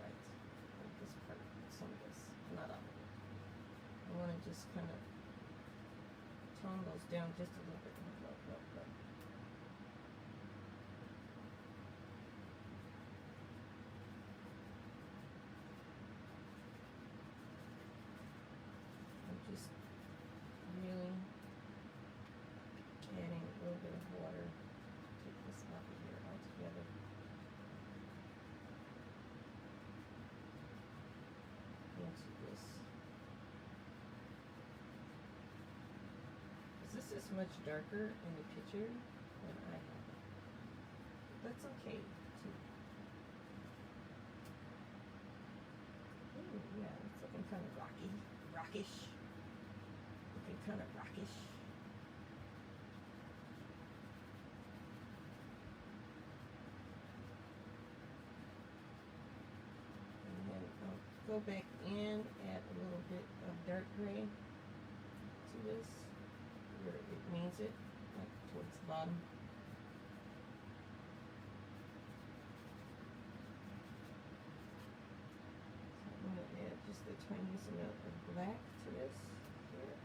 Like this part, some of this, not all of it. I want to just kind of tone those down just a little bit. Look. Just really adding a little bit of water. Take this off of here altogether. Into this. This is much darker in the picture than I have it. That's okay too. Ooh, yeah, it's looking kind of rockish. Kind of rockish. And then I'll go back in, add a little bit of dark gray to this, where it needs it, like towards the bottom. So I'm going to add just the tiniest amount of black to this here.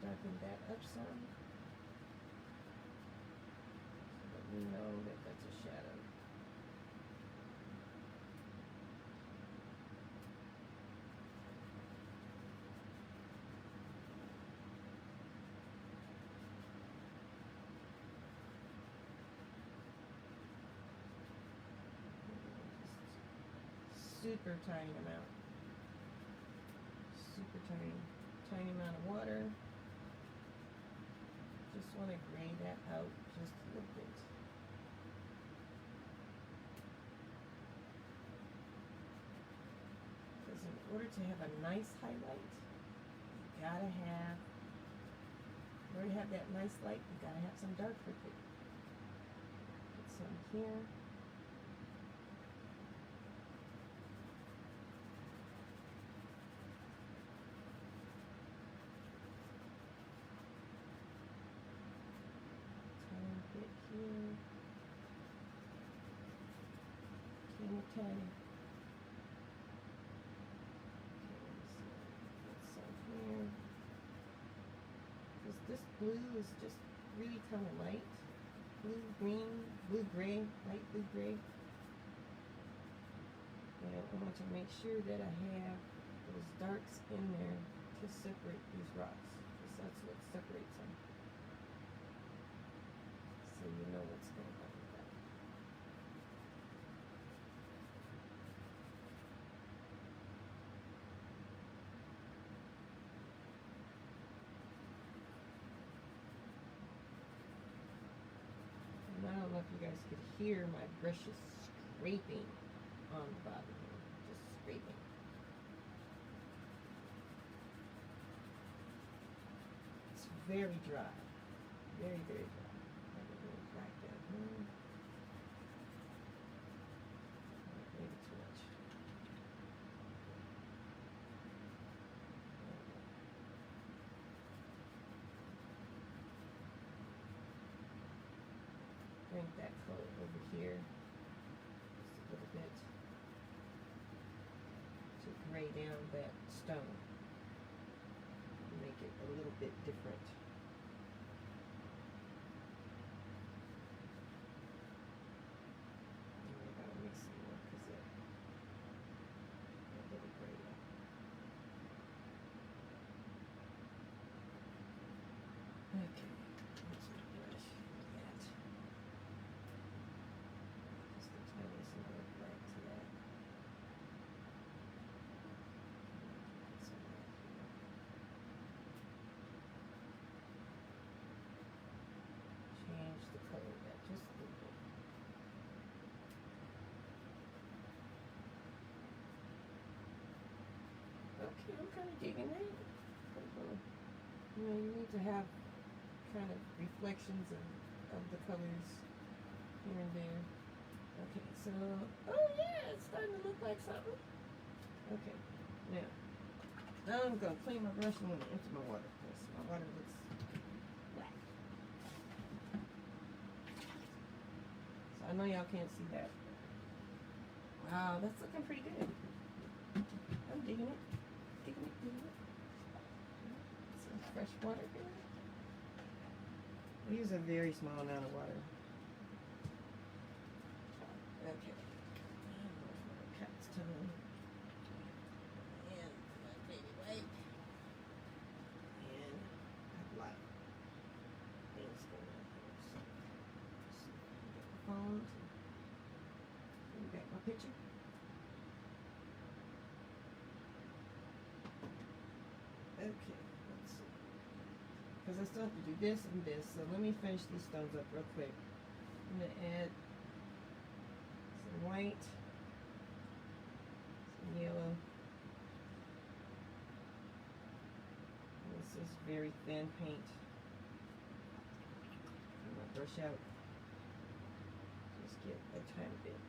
Darken that up some, so that we know that that's a shadow. Super tiny amount. Super tiny amount of water. Just want to gray that out just a little bit. Because in order to have a nice highlight, you gotta have, in order to have that nice light, you gotta have some dark with it. Put some here. Tiny. Because this blue is just really kind of light. Blue, green, blue, gray, light blue, gray. And I want to make sure that I have those darks in there to separate these rocks. Because that's what separates them. So you know what's going on with that. I don't know if you guys could hear my brushes scraping on the bottom here. Just scraping. It's very dry. Very, very dry. Have a little black down here. Maybe too much. Drink that color over here just a little bit to gray down that stone. Make it a little bit different. And I gotta mix some more because a little gray. Okay, let's brush that. Just the tiniest amount of black to that. Some of that here. Change the color of that just a little bit. Okay, I'm kind of digging that. You know, you need to have kind of reflections of the colors here and there. Okay, so, oh yeah, it's starting to look like something. Okay, now I'm going to clean my brush and I'm going to empty my water because my water looks black. So I know y'all can't see that. Wow, that's looking pretty good. I'm digging it. Digging it, digging it. Some fresh water here. We use a very small amount of water. Okay. Cat's tongue. And my baby wipe. And a lot of things going on here. So, get my phone to bring back my picture. Okay, let's see. Because I still have to do this and this, so let me finish these stones up real quick. I'm going to add some white, some yellow. And this is very thin paint. I'm going to brush out, just get a tiny bit.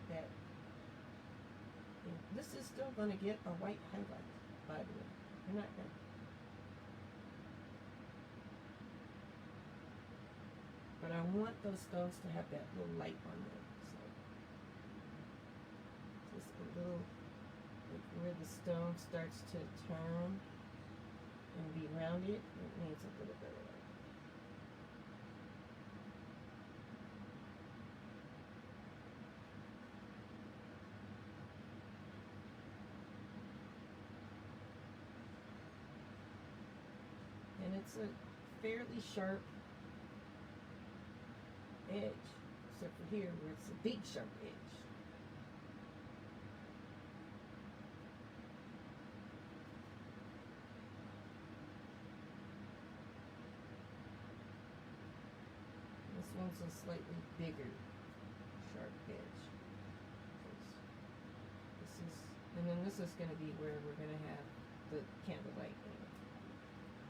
That. And this is still going to get a white highlight, by the way. You're not going to. But I want those stones to have that little light on them. So just a little, like where the stone starts to turn and be rounded, it needs a little bit of light. And it's a fairly sharp edge, except for here where it's a big sharp edge. This one's a slightly bigger sharp edge. This is, and then this is going to be where we're going to have the candlelight in it.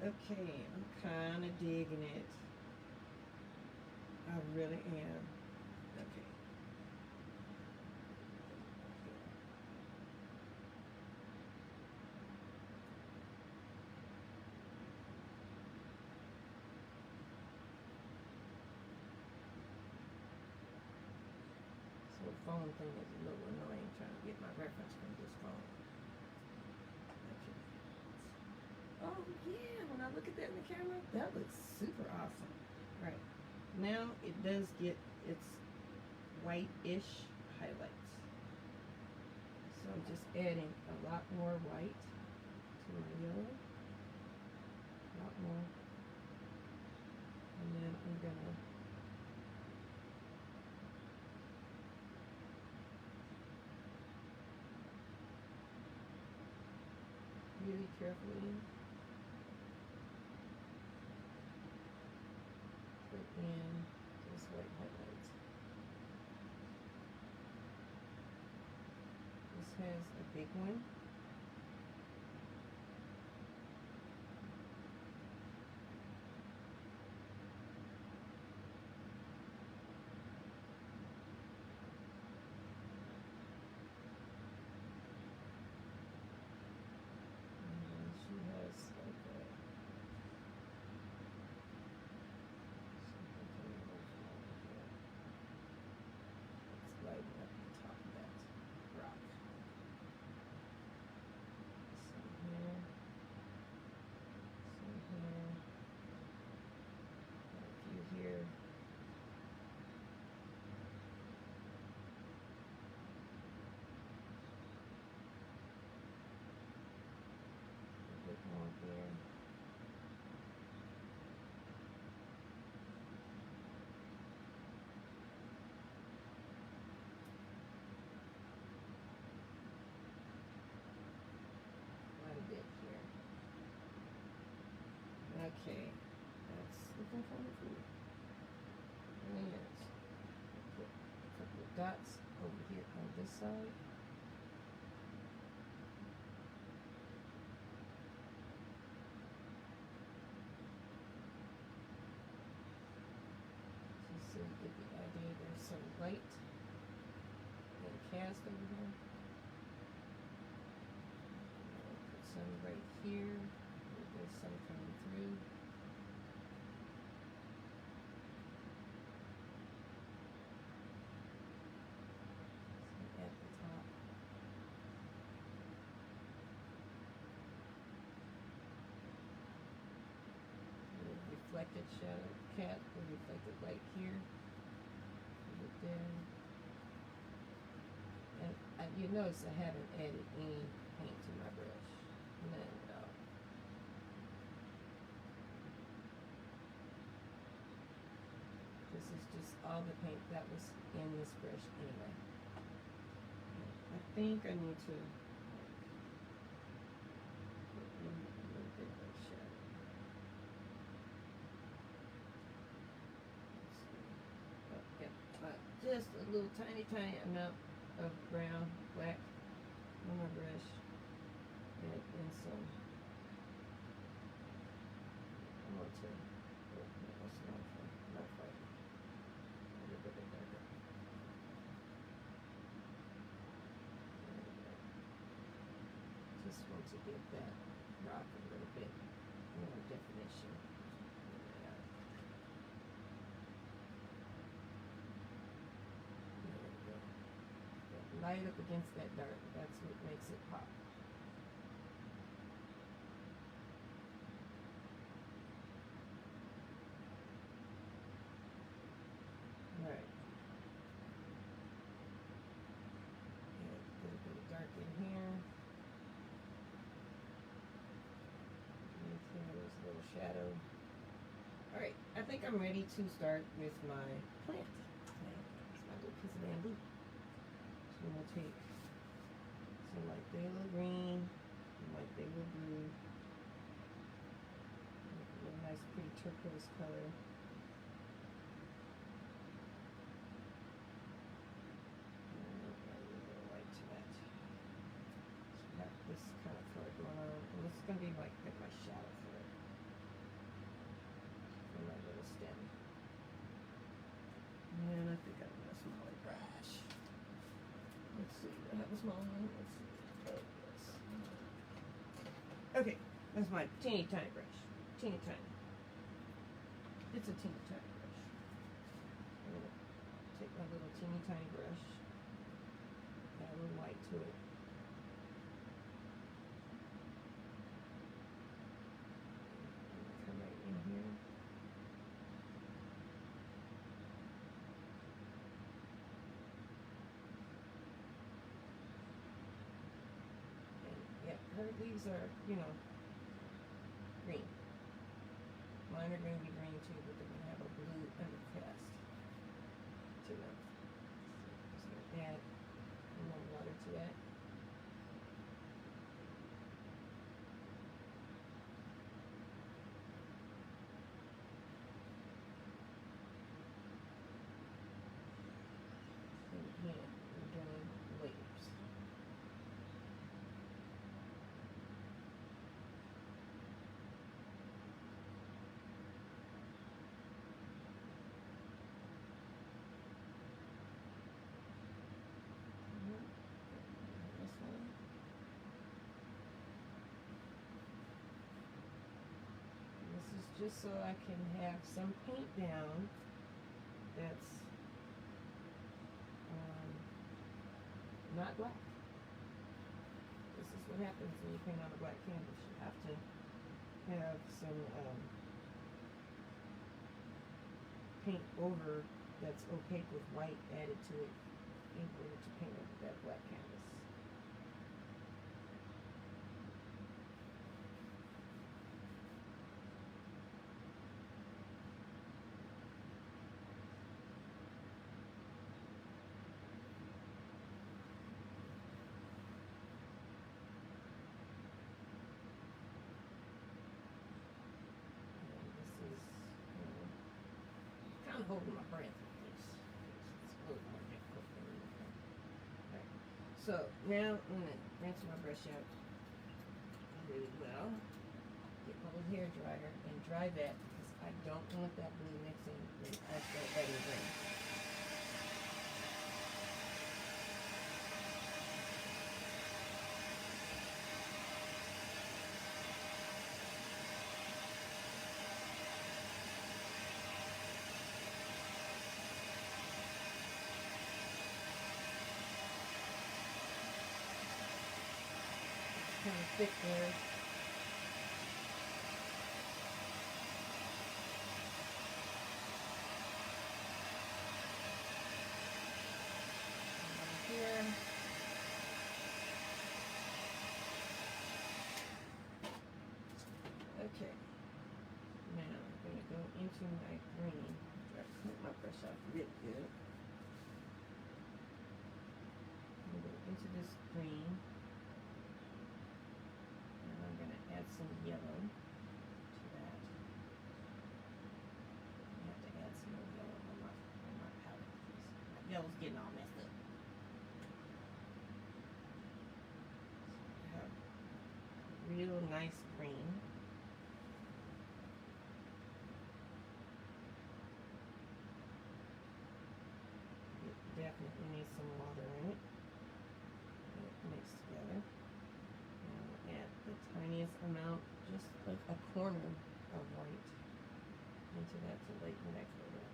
Okay, I'm kind of digging it. I really am. Okay. So the phone thing is a little annoying, trying to get my reference from this phone. Okay. Oh yeah, when I look at that in the camera, that looks super awesome. Right. Now it does get its white-ish highlights. So I'm just adding a lot more white to my yellow. A lot more. And then I'm gonna really carefully put in those white highlights. This has a big one. dots over here on this side. So you get the idea. There's some light and cast over here. Put some right here. There's some coming through. Some at the top. Reflected shadow cat or reflected light here. Put it there. And you notice I haven't added any paint to my brush. None at all. This is just all the paint that was in this brush anyway. I think I need to put in a little bit of shadow. Just a little tiny amount of brown, black on my brush, and some. I want to. Oh, that's not quite. A little bit darker. Just want to give that rock a little bit more definition. Light up against that dark. That's what makes it pop. Right. And a little bit of dark in here. And there's a little shadow. Alright, I think I'm ready to start with my plant. It's my little piece of bamboo. So we'll take some light phthalo green, some light phthalo blue, make a really nice pretty turquoise color. And add a little light to that. So we have this kind of color going on, and this is going to be like my shadow for it, for my little stem. And I think I want a smaller brush. Let's see, I have a small one. Let's see. Oh, yes. Okay, that's my teeny tiny brush. Teeny tiny. It's a teeny tiny brush. I'm gonna take my little teeny tiny brush, add a little light to it. Come right in here. Her leaves are, you know, green. Mine are going to be green too, but they're going to have a blue undercast to them. So just going to add a little more water to that. And again, we're doing layers. Just so I can have some paint down that's not black. This is what happens when you paint on a black canvas. You have to have some paint over that's opaque with white added to it in order to paint over that black canvas. Holding my breath with this. It's a little more difficult than So now I'm gonna rinse my brush out really well. Get my little hair dryer and dry that because I don't want that blue mixing with also adding green. Kind of thick there. Here. Okay. Now I'm going to go into my green. Try to clean my brush off real good. I'm going to go into this green. And I'm going to add some yellow to that. I have to add some more yellow on my palette because my yellow's getting all messed up. So I have real nice green. It definitely needs some water in it. Get it mixed together. And I'll add the tiniest amount, just like a corner of white into that to lighten that color.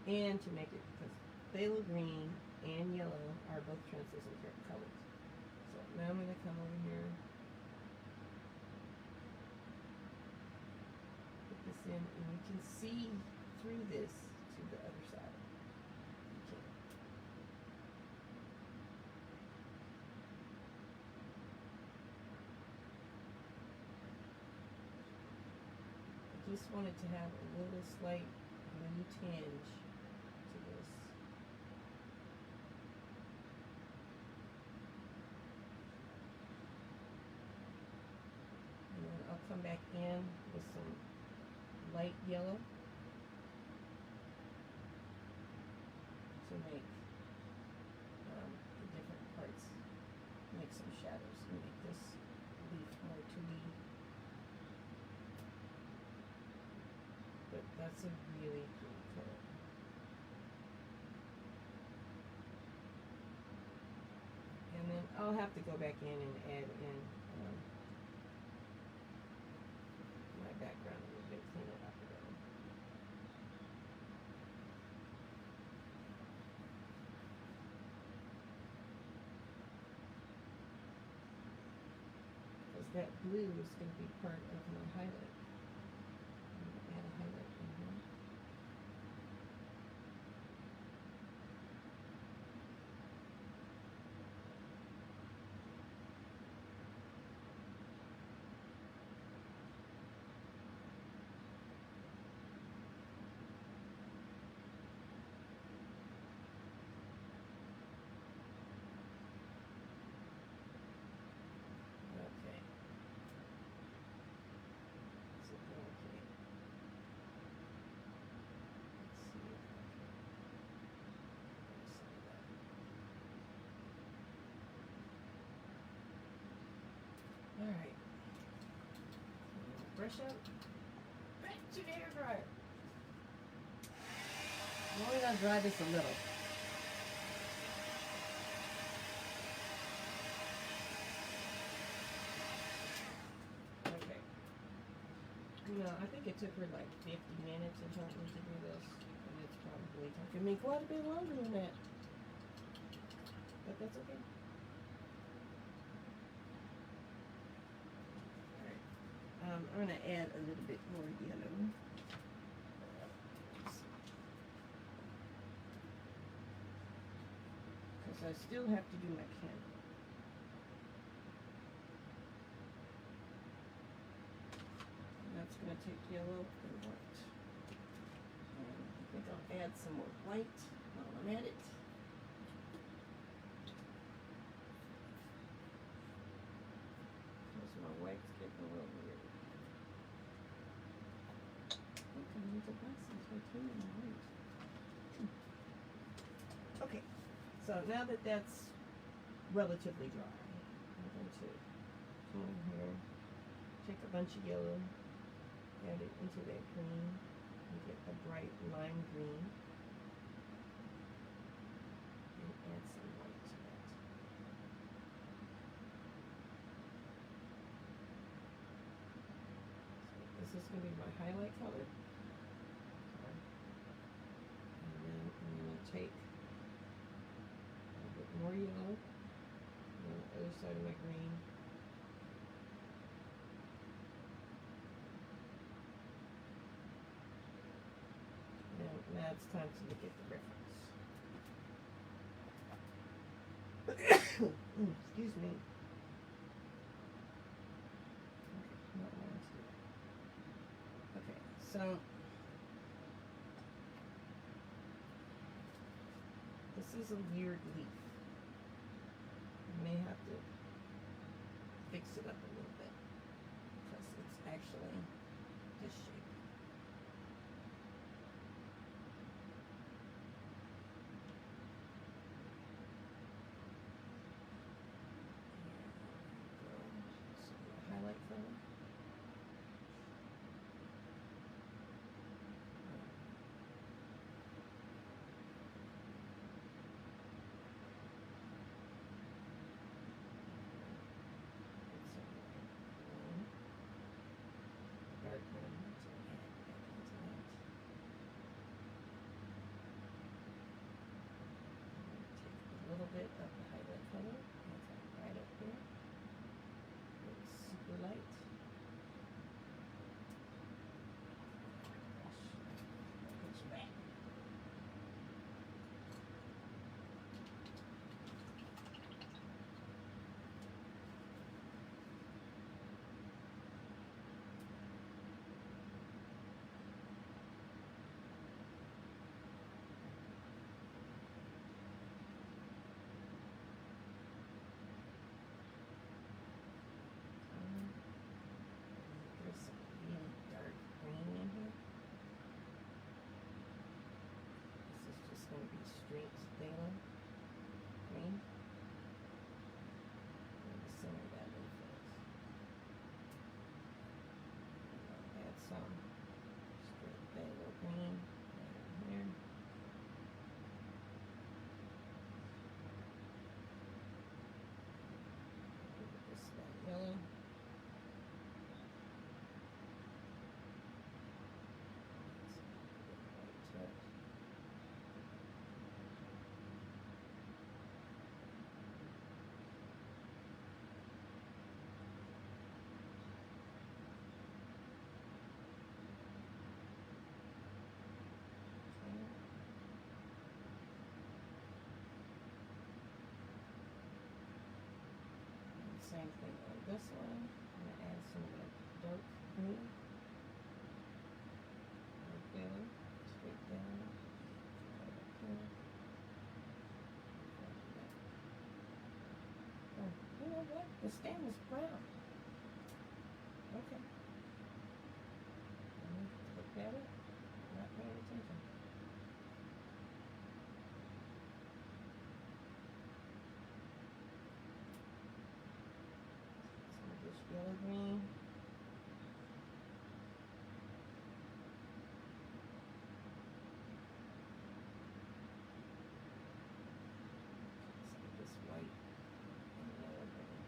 And to make it, because phthalo green and yellow are both translucent colors. So now I'm going to come over here, put this in, and you can see through this to the other side. You can. I just wanted to have a little slight blue tinge to this. And then I'll come back in with some light yellow to make the different parts, make some shadows and make this leaf more 2D. But that's a really pretty color. And then I'll have to go back in and add in my background a little bit, clean it up a little. Because that blue is going to be part of my highlight. I'm going to add a highlight in here. Okay. Is it going okay? Let's see if I can see that. Alright. Brush up. Back to the hair dryer. I'm only going to dry this a little. Okay. No, I think it took her like 50 minutes or something to do this. And it's probably taking me quite a bit longer than that. But that's okay. Alright. I'm going to add a little bit more yellow. Because I still have to do my candle. And that's going to take yellow and white. And I think I'll add some more white while I'm at it. Because my white's getting a little weird. Okay, I need the glasses right here in the white. Okay, so now that that's relatively dry. I'm going to come in here, take a bunch of yellow, add it into that green, and get a bright lime green, and add some white to that. So this is going to be my highlight color. And then I'm going to take a little bit more yellow on the other side of my green. Now it's time to look at the reference. Excuse me. Okay, not wanting to do that. Okay, so this is a weird leaf. I may have to fix it up a little bit because it's actually this shape. Highlight color. Dark green. So add that into that. Take a little bit of the highlight color. That's right up here. It's super light. Push back. There's some really dark green in here. This is just going to be straight phthalo green. In the center of that leaf is. Add some straight phthalo green right in here. Give it this light yellow. Same thing on this one. I'm going to add some of the dark green. Dark yellow. Straight down. Right up here. Oh, you know what? The stem is brown. Okay. Look at it. Not paying attention. Some of this yellow green. Some of this white and yellow green.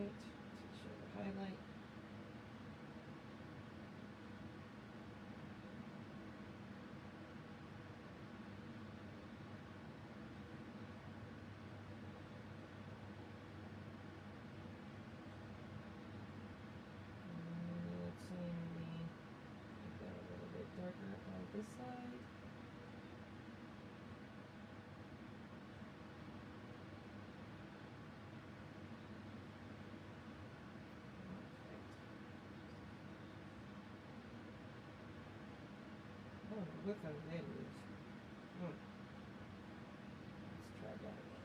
white to show the highlight. Let's see, maybe make that a little bit darker on this side. Oh, what color that is. Let's try that again.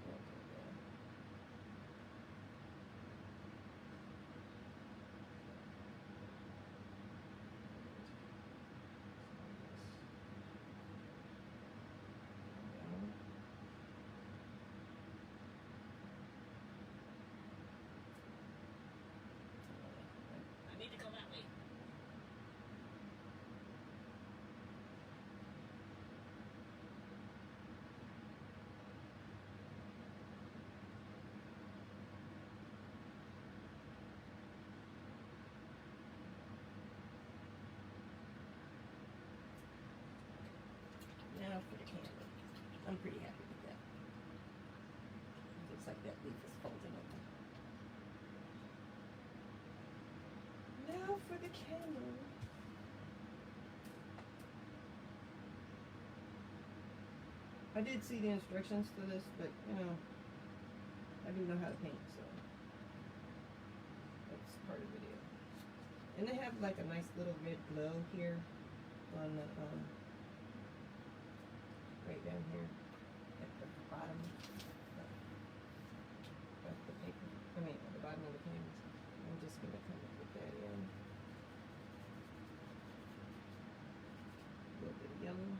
Okay, there. Down. I need to go that way. Now for the candle. I'm pretty happy with that. Looks like that leaf is folding over. Now for the candle. I did see the instructions to this, but you know, I do know how to paint, so that's part of the deal. And they have like a nice little red glow here on the right down here at the bottom of the paper. I mean, at the bottom of the canvas. I'm just gonna kind of put that in. A little bit of yellow.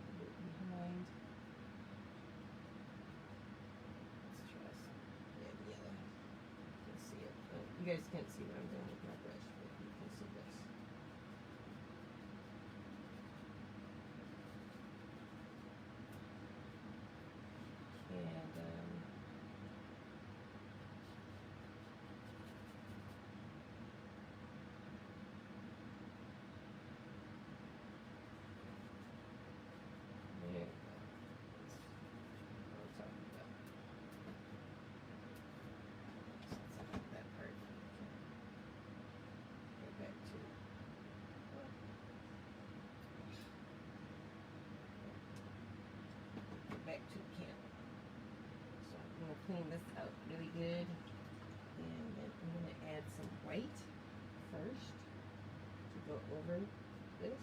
A bit behind. Let's try some red yellow. You can see it. You guys can't see what I'm doing with my brush, but you can see this. And there you go. That's what I'm talking about. Since I got that part, go back to the candle. So I'm gonna clean this out really good, and then I'm gonna add some white first to go over this.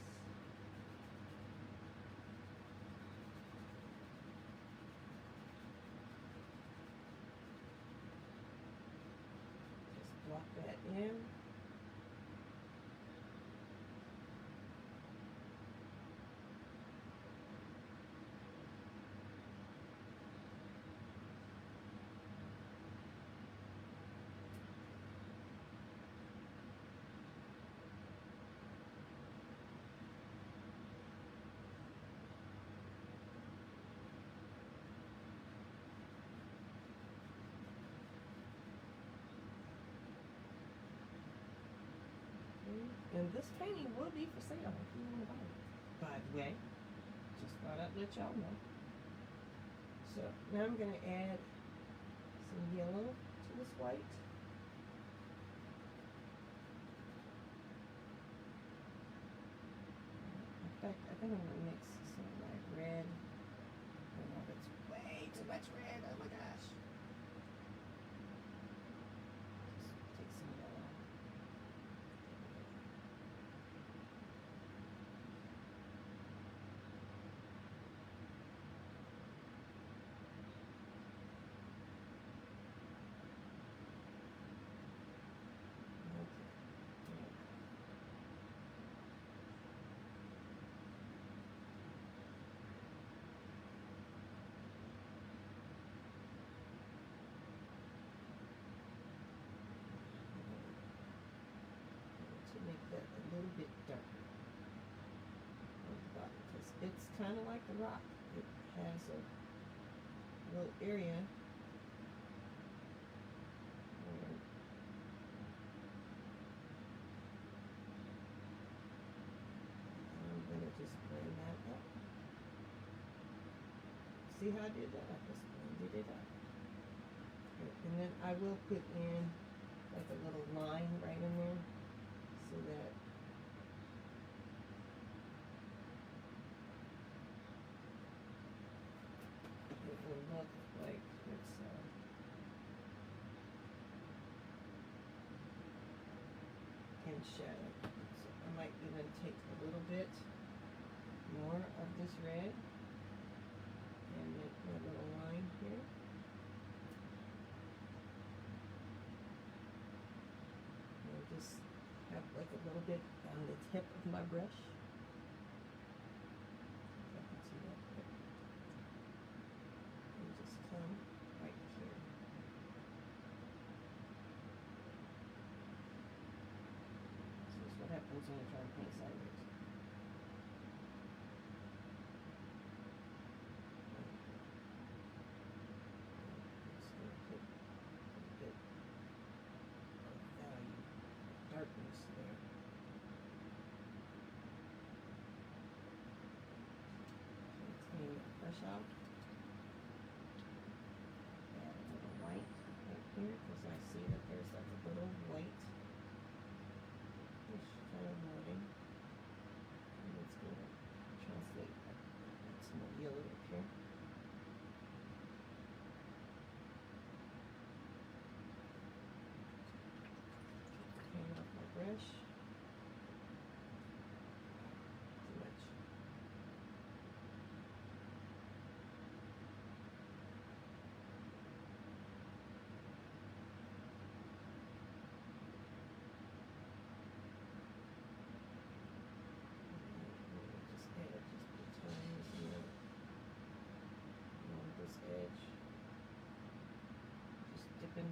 Just block that in. And this painting will be for sale if you want to buy it. By the way, just thought I'd let y'all know. So now I'm going to add some yellow to this white. In fact, I think I'm going to mix some like red. I know that's way too much red. Oh my gosh. Just take some yellow. kind of like the rock. It has a little area where I'm going to just blend that up. See how I did that? I just blended it up. And then I will put in like a little line right in there so that it will look like it's in shadow. So I might even take a little bit more of this red and make my little line here. And just have like a little bit on the tip of my brush. I can see that there. And just come right here. So this is what happens when you try to paint sideways. Just gonna put a little bit of value, darkness there. Clean that brush out. Add a little white right here because I see that there's like a little white kind of line. And it's going to translate that. Add some more yellow up here. Clean off my brush. Too much. Just add just the tiniest amount along this edge. Just dipping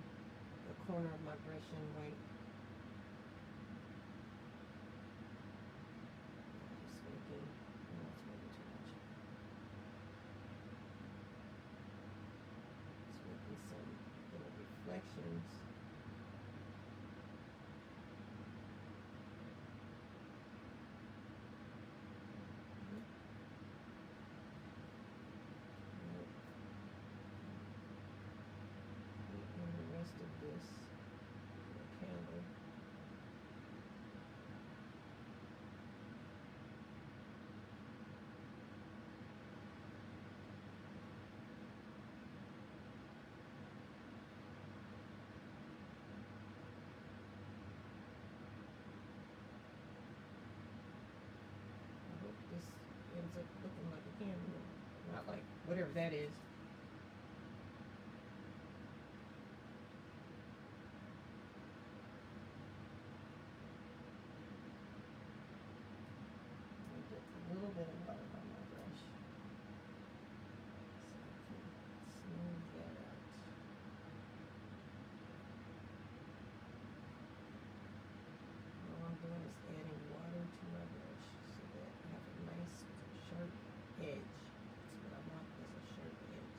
the corner of my brush in white. Just making, no, it's making too much. Just making some little reflections. And the rest of this candle. I hope this ends up looking like a candle, not like whatever that is. I get a little bit of water on my brush so I can smooth that out. All I'm doing is adding water to my brush so that I have a nice sharp edge. That's what I want, is a sharp edge.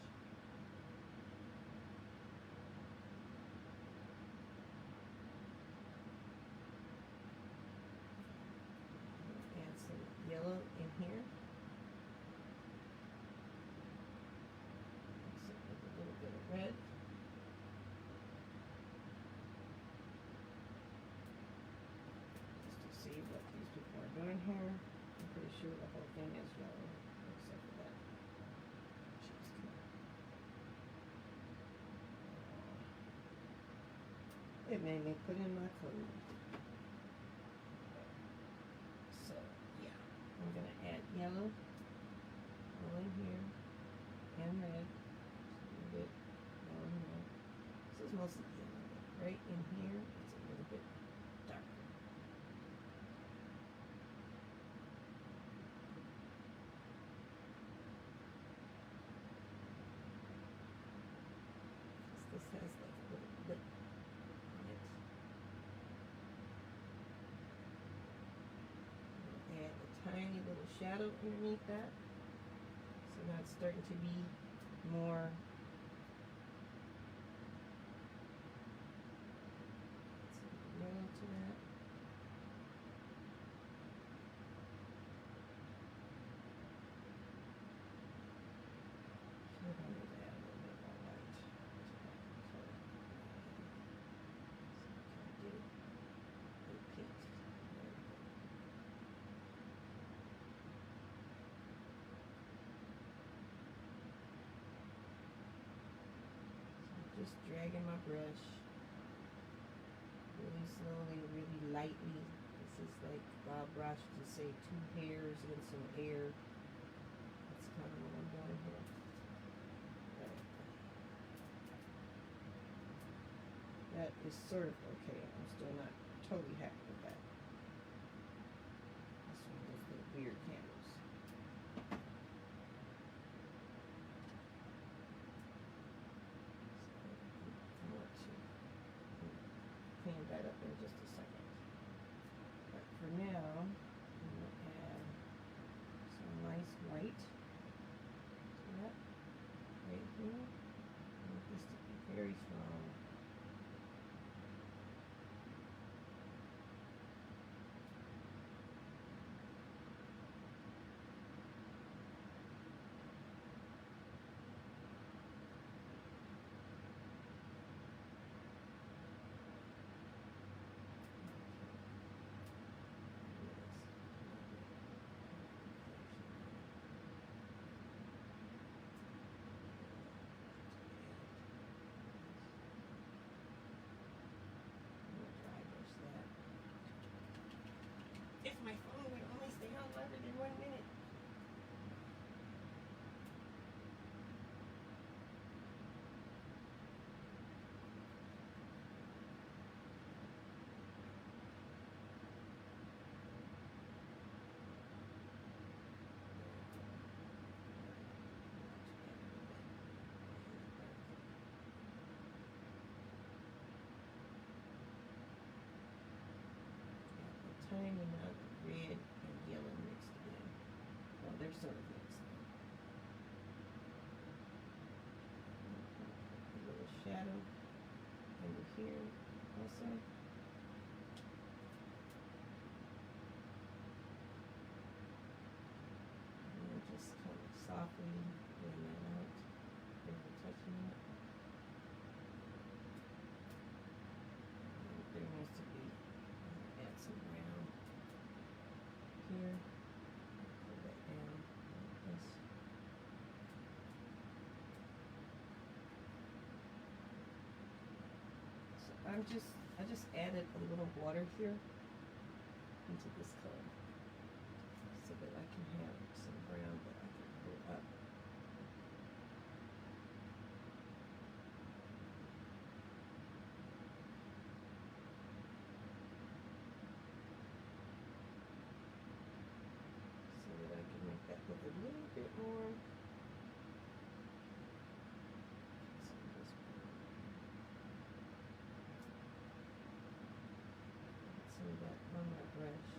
Add some yellow in here. Mix it with a little bit of red. Just to see what these people are doing here. I'm pretty sure the whole thing is yellow, except for that. Cheese cake. It made me put in my code. So, yeah. I'm going to add yellow all in here and red. Just a little bit yellow and red. This is mostly yellow, but right in here it's a little bit darker. This has like a little lip on it. Add a tiny little shadow underneath that. Now it's starting to be more. Yellow to that. Should I need to add a little bit more light to that color? So I can get it pink. There we go. So just dragging my brush really slowly, really lightly. This is like Bob Ross to say 2 hairs and some air. That's kind of what I'm doing here. Right. That is sort of okay. I'm still not totally happy with that. That's one of those little weird candles. So I want to clean that up in just a second. But for now, I'm going to add some nice white to that right here. I want this to be very strong. If my phone would only stay on longer than 1 minute. Tiny amount of red and yellow mixed together. Well, they're sort of mixed. A little shadow under here also. And then just kind of softly blend that out. Never touching it. And there needs to be add some brown here. Pull that down like this. So I just added a little water here into this color so that I can have some brown that I can pull up. So that I can make that look a little bit more. Some of this brown. Some of that on my brush.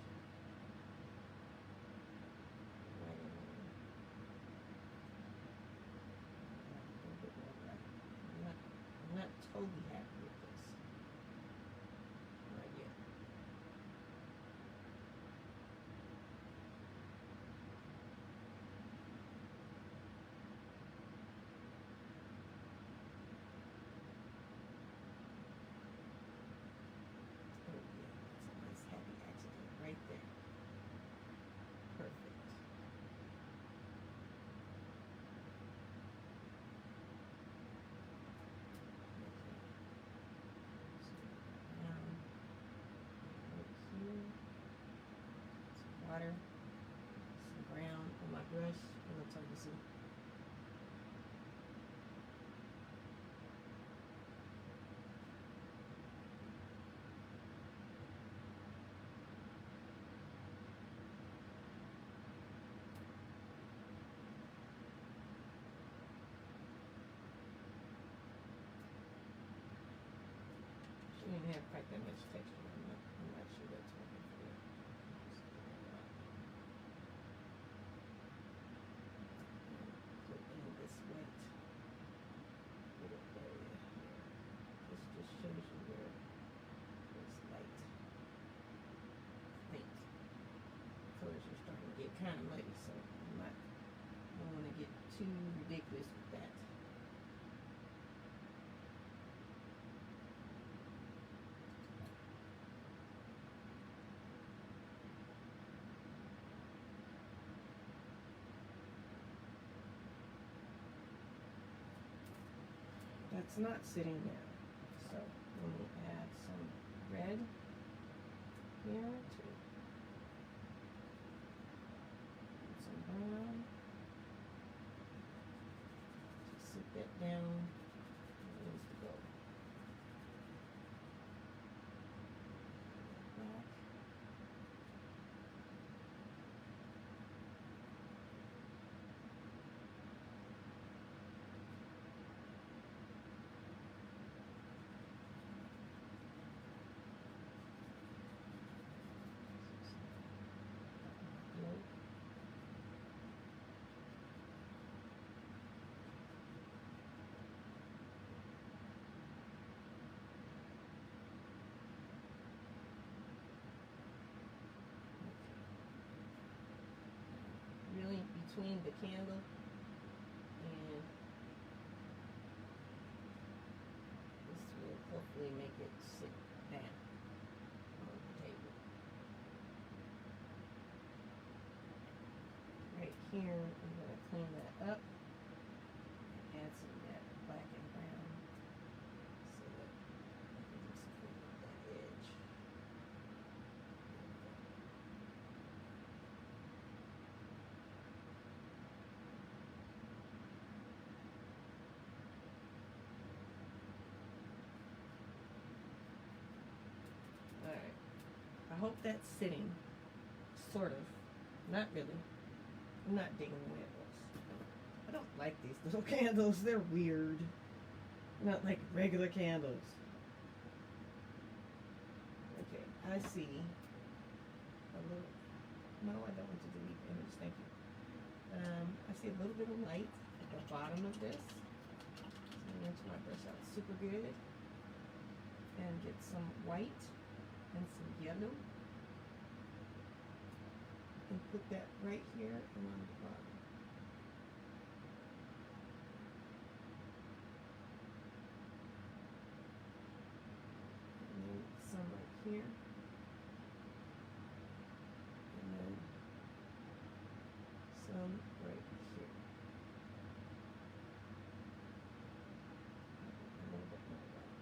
Right in there. A little bit more black. I'm not totally happy with this. Not yet. Oh yeah, that's a nice happy accident right there. Perfect. Some water, some brown on my brush, a little hard to see. She didn't have quite that much texture. I'm not sure that's what I'm doing. too ridiculous with that. That's not sitting down. So let me add some red here to some brown to sit that down. It needs to go back. Blue. Really between the candle and this will hopefully make it sit down on the table. Right here, I'm going to clean that up and add some of that black and brown so that I can just clean up that edge. Alright, I hope that's sitting, sort of, not really. I'm not digging the way it looks. I don't like these little candles, they're weird. Not like regular candles. Okay, I see a little, no I don't want to delete the image, thank you. I see a little bit of light at the bottom of this. So I'm going to my brush out super good and get some white and some yellow and put that right here and on the bottom. And then some right here. And then some right here. A little bit more white.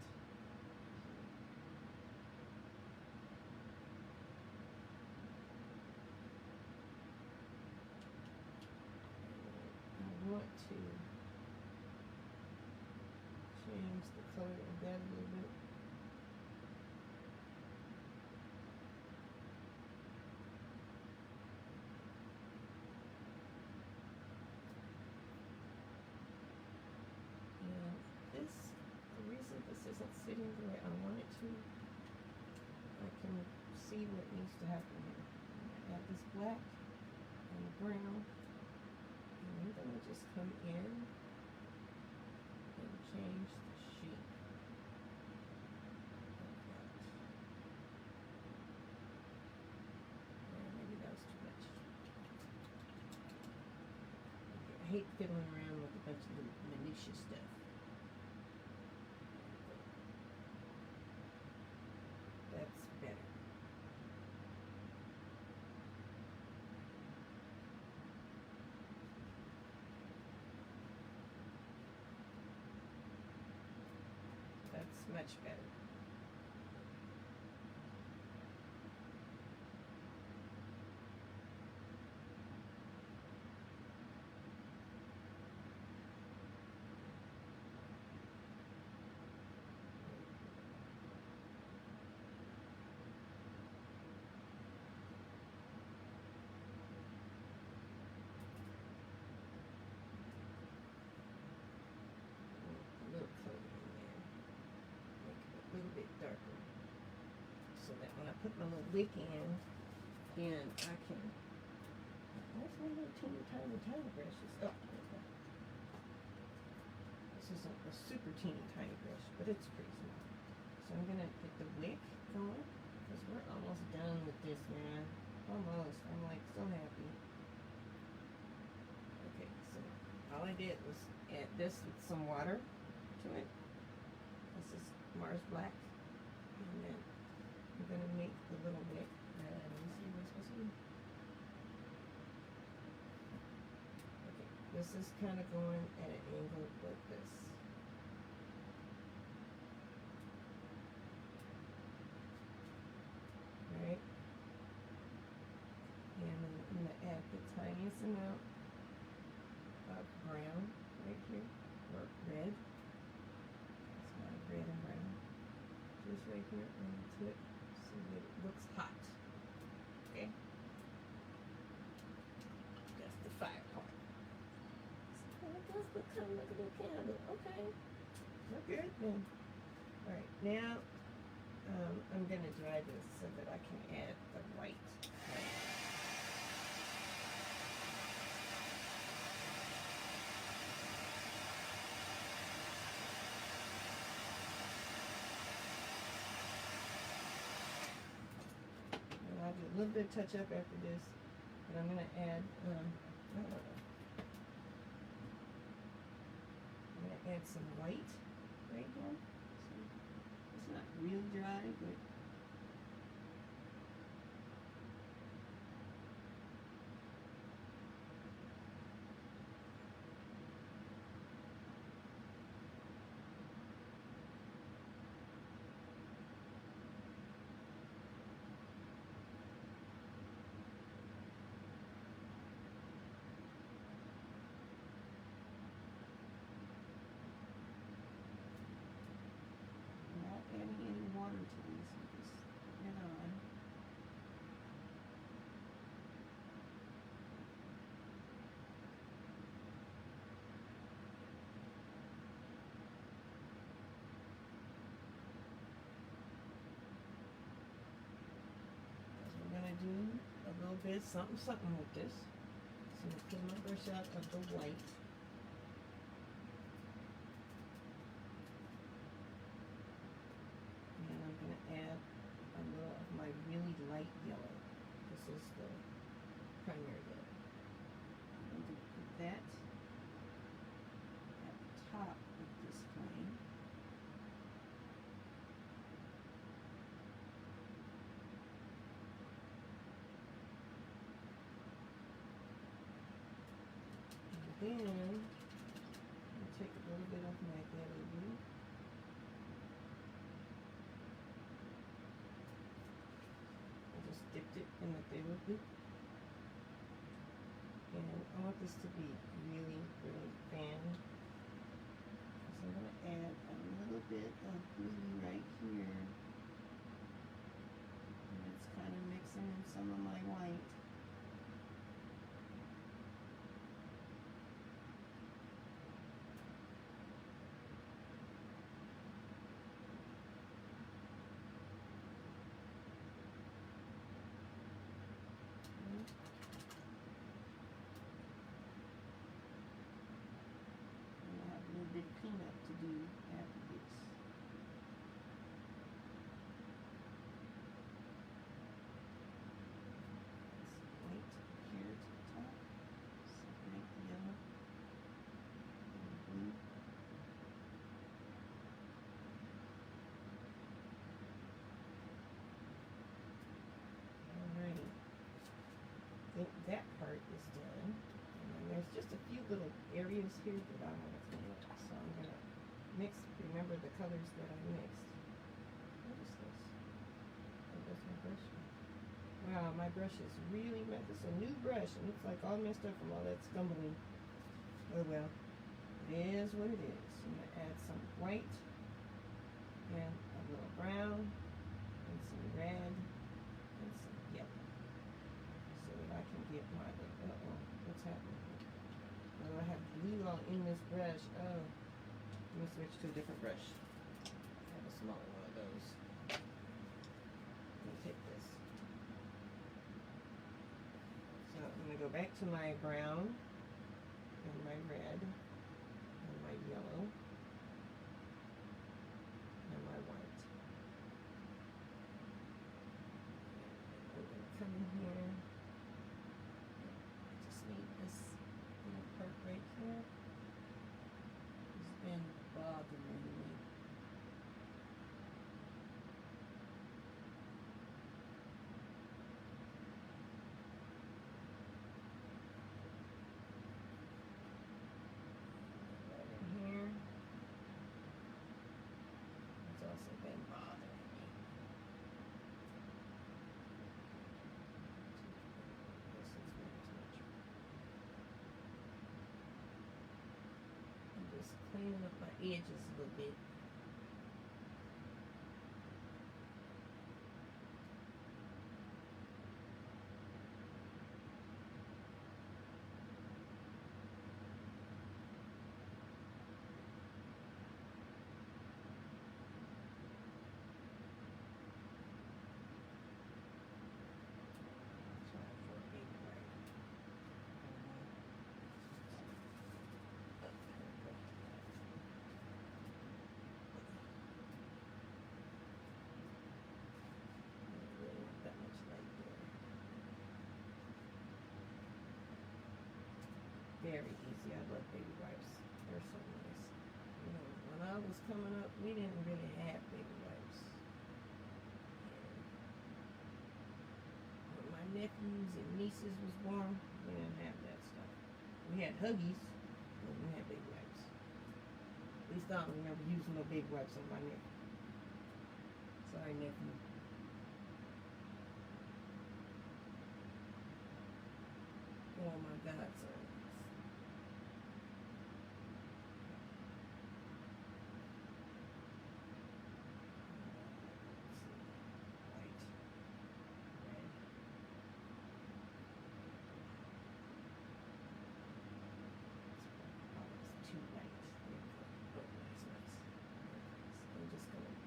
I want to change the color of that a little bit. And this, the reason this isn't sitting the way I want it to, I can see what needs to happen here. Add this black and the brown. And I'm going to just come in and change the shape of that. And maybe that was too much. Okay, I hate fiddling around with a bunch of little minutia stuff. That's better. That's much better. A little color in there. Make it a little bit darker. So that when I put my little wick in, then I can. Where's my little teeny tiny brushes? Oh, okay. This isn't a super teeny tiny brush, but it's pretty small. So I'm gonna get the wick going because we're almost done with this, man. Almost. I'm like so happy. Okay, so all I did was add this with some water to it. This is Mars Black. And then I'm going to make the little bit. Let me see what's supposed to be. Okay, this is kind of going at an angle like this. Right? And then I'm going to add the tiniest amount of brown right here, or red. It's not red and brown. Just right here onto it so that it looks hot. Okay? That's the fire part. So it does look kind of like a little candle. Okay. Look good then. Alright, now I'm going to dry this so that I can add the white. I'll do a little bit of touch up after this, but I'm going to add, I'm going to add some white right here. So it's not real dry, but not adding any water to this. I'm just putting it on. We're going to do a little bit something with this. So I'm going to pull my brush out of the white. And I'm going to add a little of my really light yellow. This is the primary yellow. I'm going to put that at the top of this flame. And then I'll take a little bit of my yellow blue. I just dipped it in the phthalo blue. And I want this to be really, really thin. So I'm going to add a little bit of blue right here. And it's kind of mixing in some of my white. Big cleanup to do after this. Some white here to the top, some bright yellow and blue. Alrighty, I think that part is done. And then there's just a few little areas here that I want to clean up. So I'm going to mix, remember the colors that I mixed. What is this? Oh, that's my brush. Wow, my brush is really messed. This is a new brush. It looks like all messed up from all that stumbling. Oh well, it is what it is. I'm going to add some white and a little brown and some red and some yellow so that I can get my, what's happening? Oh, I have blue all in this brush. Oh, let me switch to a different brush. I have a smaller one of those. Let me take this. So I'm going to go back to my brown and my red and my yellow and my white. I'm going to come in here. I just need this little part right here. cleaning up my edges a little bit. Very easy. I love baby wipes. They're so nice. You know, when I was coming up, we didn't really have baby wipes. And when my nephews and nieces was born, we didn't have that stuff. We had Huggies, but we had baby wipes. At least I don't remember using no baby wipes on my nephew. Sorry, nephew. Oh my God, son.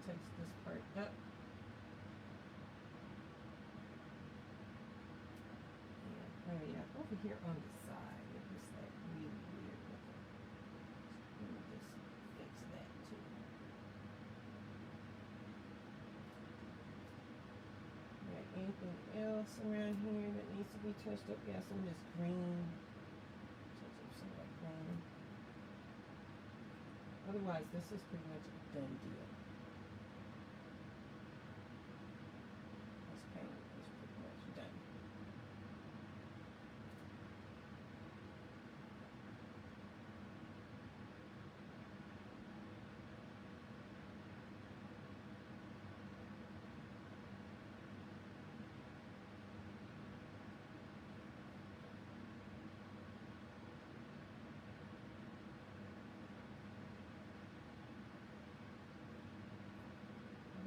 Touch this part up. And hurry up. Over here on the side, it looks like really weird looking. Let me just fix that too. Alright, anything else around here that needs to be touched up? Yeah, some of this green. Touch up some of that green. Otherwise, this is pretty much a done deal.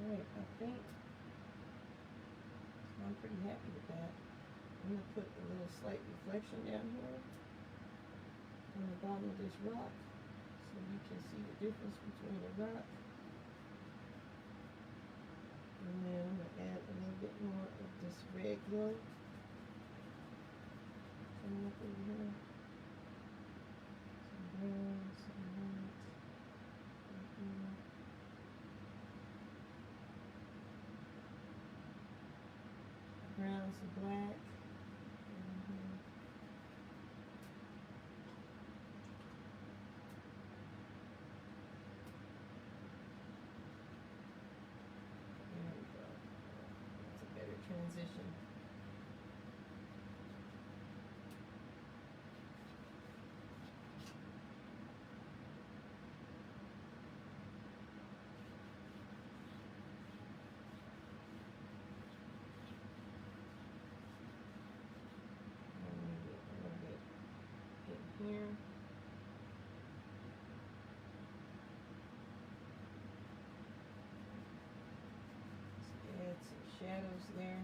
I think so. I'm pretty happy with that. I'm going to put a little slight reflection down here on the bottom of this rock so you can see the difference between the rock. And then I'm going to add a little bit more of this red glow coming up over here. Some brown, some white, right here. Brown, some black. There we go. That's a better transition. Here. Let's add some shadows there.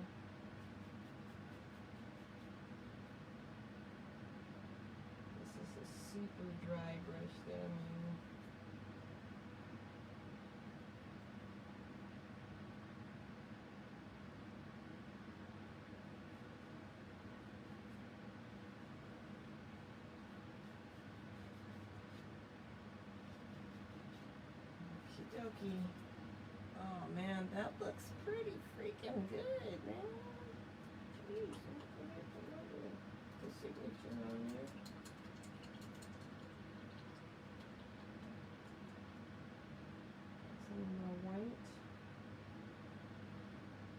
This is a super dry brush that I'm using. Okie. Oh man, that looks pretty freaking good, man. Jeez, I'm gonna have to remember the signature on there. Some more white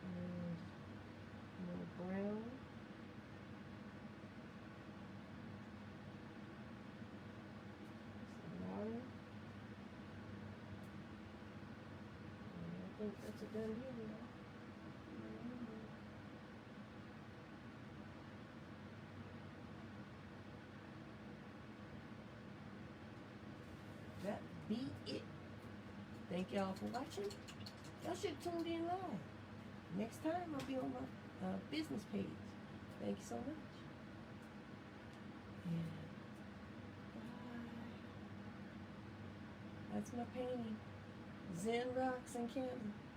and more brown. Some water. I think that's a done deal now. That Thank y'all for watching. Y'all should have tuned in live. Next time I'll be on my business page. Thank you so much. And bye. That's my painting. Zen rocks and candles.